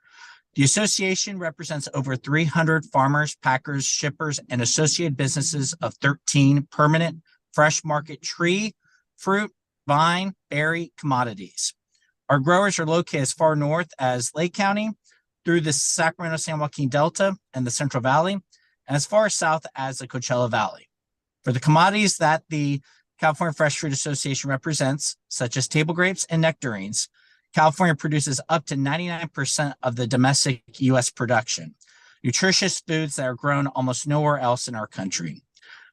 The association represents over 300 farmers, packers, shippers, and associated businesses of 13 permanent fresh market tree, fruit, vine, berry commodities. Our growers are located as far north as Lake County, through the Sacramento-San Joaquin Delta and the Central Valley, and as far south as the Coachella Valley. For the commodities that the California Fresh Fruit Association represents, such as table grapes and nectarines, California produces up to 99% of the domestic U.S. production, nutritious foods that are grown almost nowhere else in our country.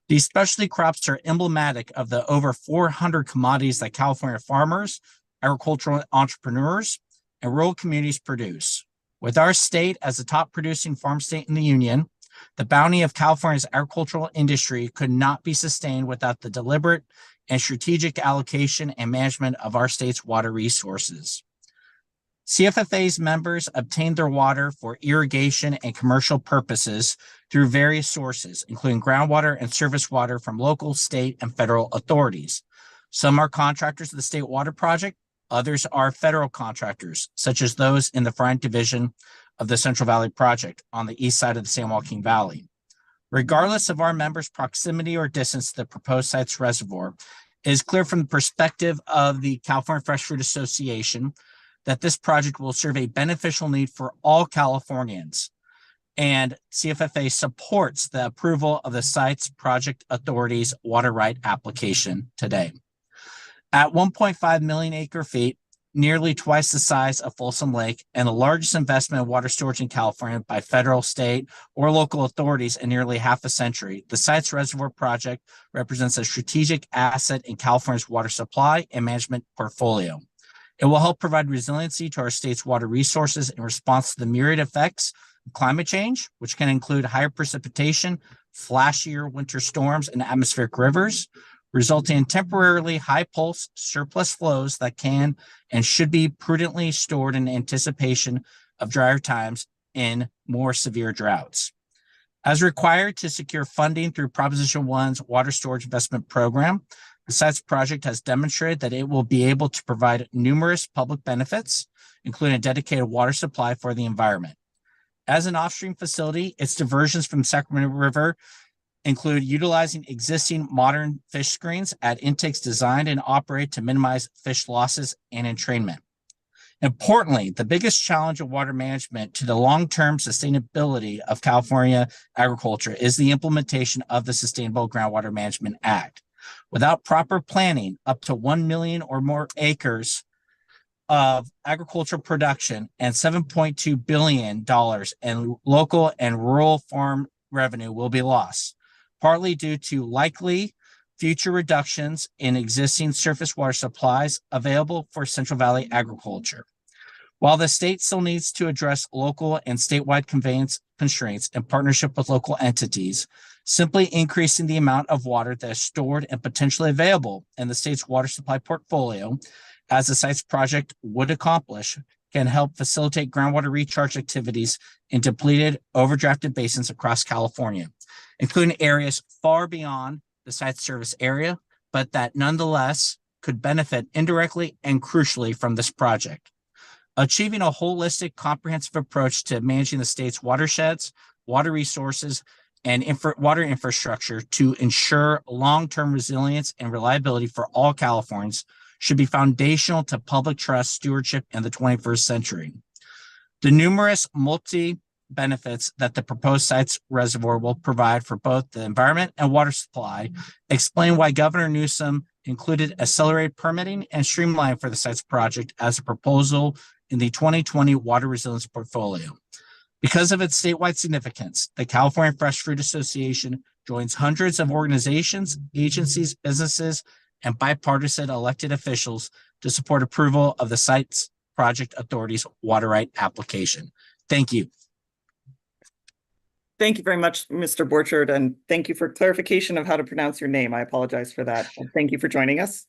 These specialty crops are emblematic of the over 400 commodities that California farmers, agricultural entrepreneurs, and rural communities produce. With our state as the top producing farm state in the union, the bounty of California's agricultural industry could not be sustained without the deliberate and strategic allocation and management of our state's water resources. CFFA's members obtain their water for irrigation and commercial purposes through various sources, including groundwater and surface water from local, state, and federal authorities. Some are contractors of the State Water Project. Others are federal contractors, such as those in the Front Division of the Central Valley Project on the east side of the San Joaquin Valley. Regardless of our members' proximity or distance to the proposed Sites Reservoir, it is clear from the perspective of the California Fresh Fruit Association that this project will serve a beneficial need for all Californians, and CFFA supports the approval of the Sites Project Authority's water right application today. At 1.5 million acre feet, nearly twice the size of Folsom Lake, and the largest investment in water storage in California by federal, state, or local authorities in nearly half a century, the Sites Reservoir Project represents a strategic asset in California's water supply and management portfolio. It will help provide resiliency to our state's water resources in response to the myriad effects of climate change, which can include higher precipitation, flashier winter storms, and atmospheric rivers, resulting in temporarily high pulse surplus flows that can and should be prudently stored in anticipation of drier times in more severe droughts. As required to secure funding through Proposition 1's Water Storage Investment Program, the Sites project has demonstrated that it will be able to provide numerous public benefits, including a dedicated water supply for the environment. As an offstream facility, its diversions from Sacramento River include utilizing existing modern fish screens at intakes designed and operate to minimize fish losses and entrainment. Importantly, the biggest challenge of water management to the long-term sustainability of California agriculture is the implementation of the Sustainable Groundwater Management Act. Without proper planning, up to 1 million or more acres of agricultural production and $7.2 billion in local and rural farm revenue will be lost, partly due to likely future reductions in existing surface water supplies available for Central Valley agriculture. While the state still needs to address local and statewide conveyance constraints in partnership with local entities, simply increasing the amount of water that is stored and potentially available in the state's water supply portfolio, as the Sites project would accomplish, can help facilitate groundwater recharge activities in depleted, overdrafted basins across California, including areas far beyond the site service area, but that nonetheless could benefit indirectly and crucially from this project. Achieving a holistic, comprehensive approach to managing the state's watersheds, water resources, and water infrastructure to ensure long-term resilience and reliability for all Californians should be foundational to public trust stewardship in the 21st century. The numerous multi benefits that the proposed sites reservoir will provide for both the environment and water supply, explain why Governor Newsom included accelerated permitting and streamlining for the sites project as a proposal in the 2020 Water Resilience Portfolio. Because of its statewide significance, the California Fresh Fruit Association joins hundreds of organizations, agencies, businesses, and bipartisan elected officials to support approval of the Sites Project Authority's water right application. Thank you. Thank you very much, Mr. Borchard, and thank you for clarification of how to pronounce your name. I apologize for that. And thank you for joining us.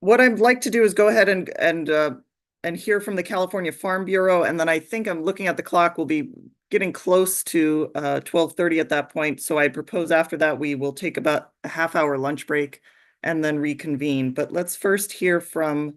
What I'd like to do is go ahead and hear from the California Farm Bureau, and then I think I'm looking at the clock. We'll be getting close to 12:30 at that point. So I propose after that we will take about a half-hour lunch break and then reconvene. But let's first hear from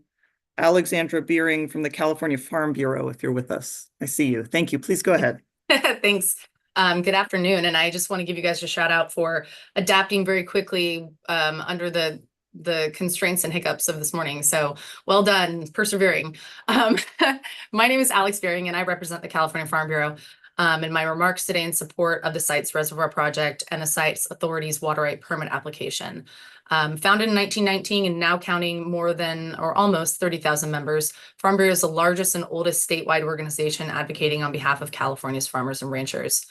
Alexandra Beering from the California Farm Bureau, if you're with us. I see you. Thank you. Please go ahead. Thanks. Good afternoon. And I just want to give you guys a shout out for adapting very quickly under the constraints and hiccups of this morning. So well done, persevering. My name is Alex Beering and I represent the California Farm Bureau. In my remarks today in support of the Sites Reservoir Project and the Sites Authority's water right permit application. Founded in 1919 and now counting more than or almost 30,000 members, Farm Bureau is the largest and oldest statewide organization advocating on behalf of California's farmers and ranchers.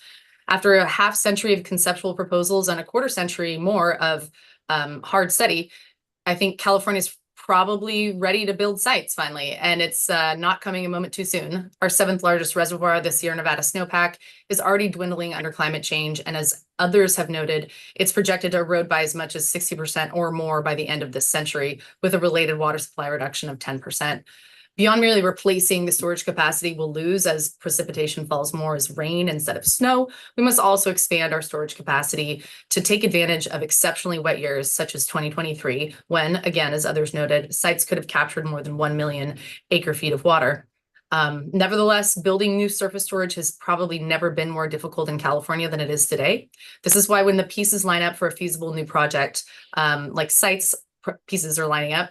After a half century of conceptual proposals and a quarter century more of hard study, I think California's probably ready to build sites finally, and it's not coming a moment too soon. Our 7th largest reservoir, the Sierra Nevada snowpack, is already dwindling under climate change, and as others have noted, it's projected to erode by as much as 60% or more by the end of this century, with a related water supply reduction of 10%. Beyond merely replacing the storage capacity we'll lose as precipitation falls more as rain instead of snow, we must also expand our storage capacity to take advantage of exceptionally wet years such as 2023, when, again, as others noted, sites could have captured more than 1 million acre-feet of water. Nevertheless, building new surface storage has probably never been more difficult in California than it is today. This is why when the pieces line up for a feasible new project, like sites pieces are lining up,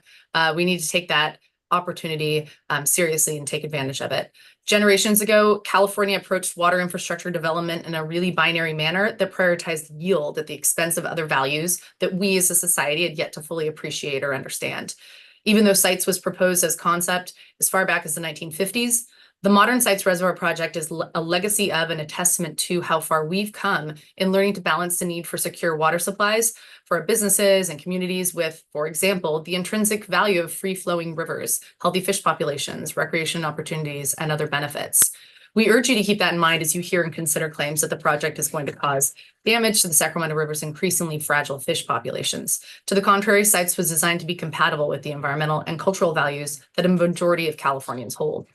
we need to take that opportunity seriously and take advantage of it. Generations ago, California approached water infrastructure development in a really binary manner that prioritized yield at the expense of other values that we as a society had yet to fully appreciate or understand. Even though sites was proposed as concept as far back as the 1950s, the modern Sites Reservoir Project is a legacy of and a testament to how far we've come in learning to balance the need for secure water supplies for our businesses and communities with, for example, the intrinsic value of free-flowing rivers, healthy fish populations, recreation opportunities, and other benefits. We urge you to keep that in mind as you hear and consider claims that the project is going to cause damage to the Sacramento River's increasingly fragile fish populations. To the contrary, Sites was designed to be compatible with the environmental and cultural values that a majority of Californians hold.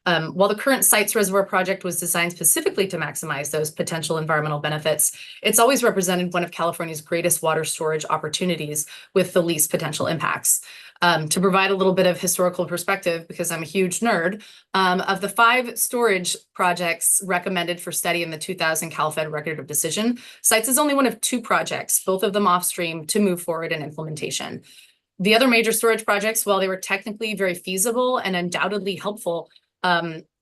While the current Sites Reservoir Project was designed specifically to maximize those potential environmental benefits, it's always represented one of California's greatest water storage opportunities with the least potential impacts. To provide a little bit of historical perspective, because I'm a huge nerd, of the 5 storage projects recommended for study in the 2000 CalFed Record of Decision, Sites is only one of 2 projects, both of them off-stream, to move forward in implementation. The other major storage projects, while they were technically very feasible and undoubtedly helpful,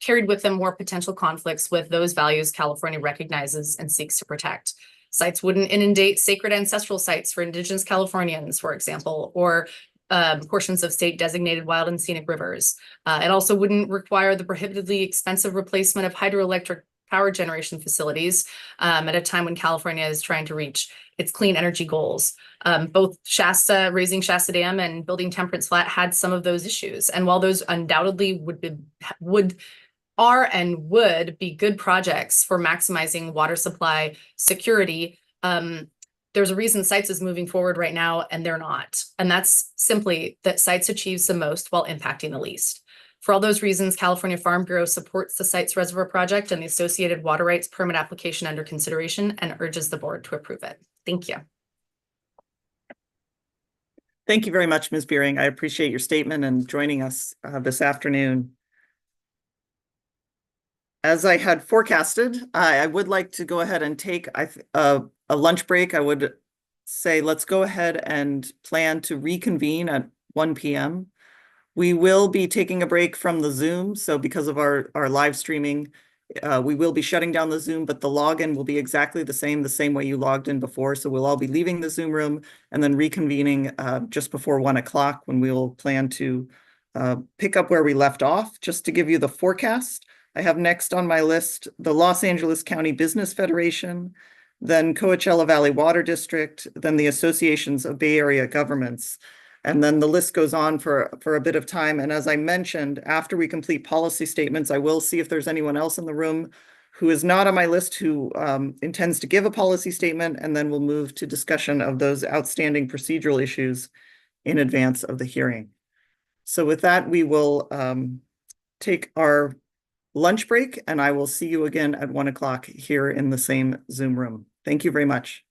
carried with them more potential conflicts with those values California recognizes and seeks to protect. Sites wouldn't inundate sacred ancestral sites for Indigenous Californians, for example, or portions of state designated wild and scenic rivers. It also wouldn't require the prohibitively expensive replacement of hydroelectric power generation facilities at a time when California is trying to reach its clean energy goals. Both raising Shasta Dam and building Temperance Flat had some of those issues. And while those undoubtedly would be good projects for maximizing water supply security, there's a reason Sites is moving forward right now and they're not. And that's simply that Sites achieves the most while impacting the least. For all those reasons, California Farm Bureau supports the Sites Reservoir Project and the associated water rights permit application under consideration and urges the board to approve it. Thank you. Thank you very much, Ms. Beering. I appreciate your statement and joining us this afternoon. As I had forecasted, I would like to go ahead and take a lunch break. I would say let's go ahead and plan to reconvene at 1 p.m. We will be taking a break from the Zoom. So because of our live streaming, We will be shutting down the Zoom, but the login will be exactly the same way you logged in before. So we'll all be leaving the Zoom room and then reconvening just before 1 o'clock, when we'll plan to pick up where we left off. Just to give you the forecast, I have next on my list the Los Angeles County Business Federation, then Coachella Valley Water District, then the Associations of Bay Area Governments. And then the list goes on for a bit of time. And as I mentioned, after we complete policy statements, I will see if there's anyone else in the room who is not on my list who intends to give a policy statement, and then we'll move to discussion of those outstanding procedural issues in advance of the hearing. So with that, we will take our lunch break, and I will see you again at 1 o'clock here in the same Zoom room. Thank you very much.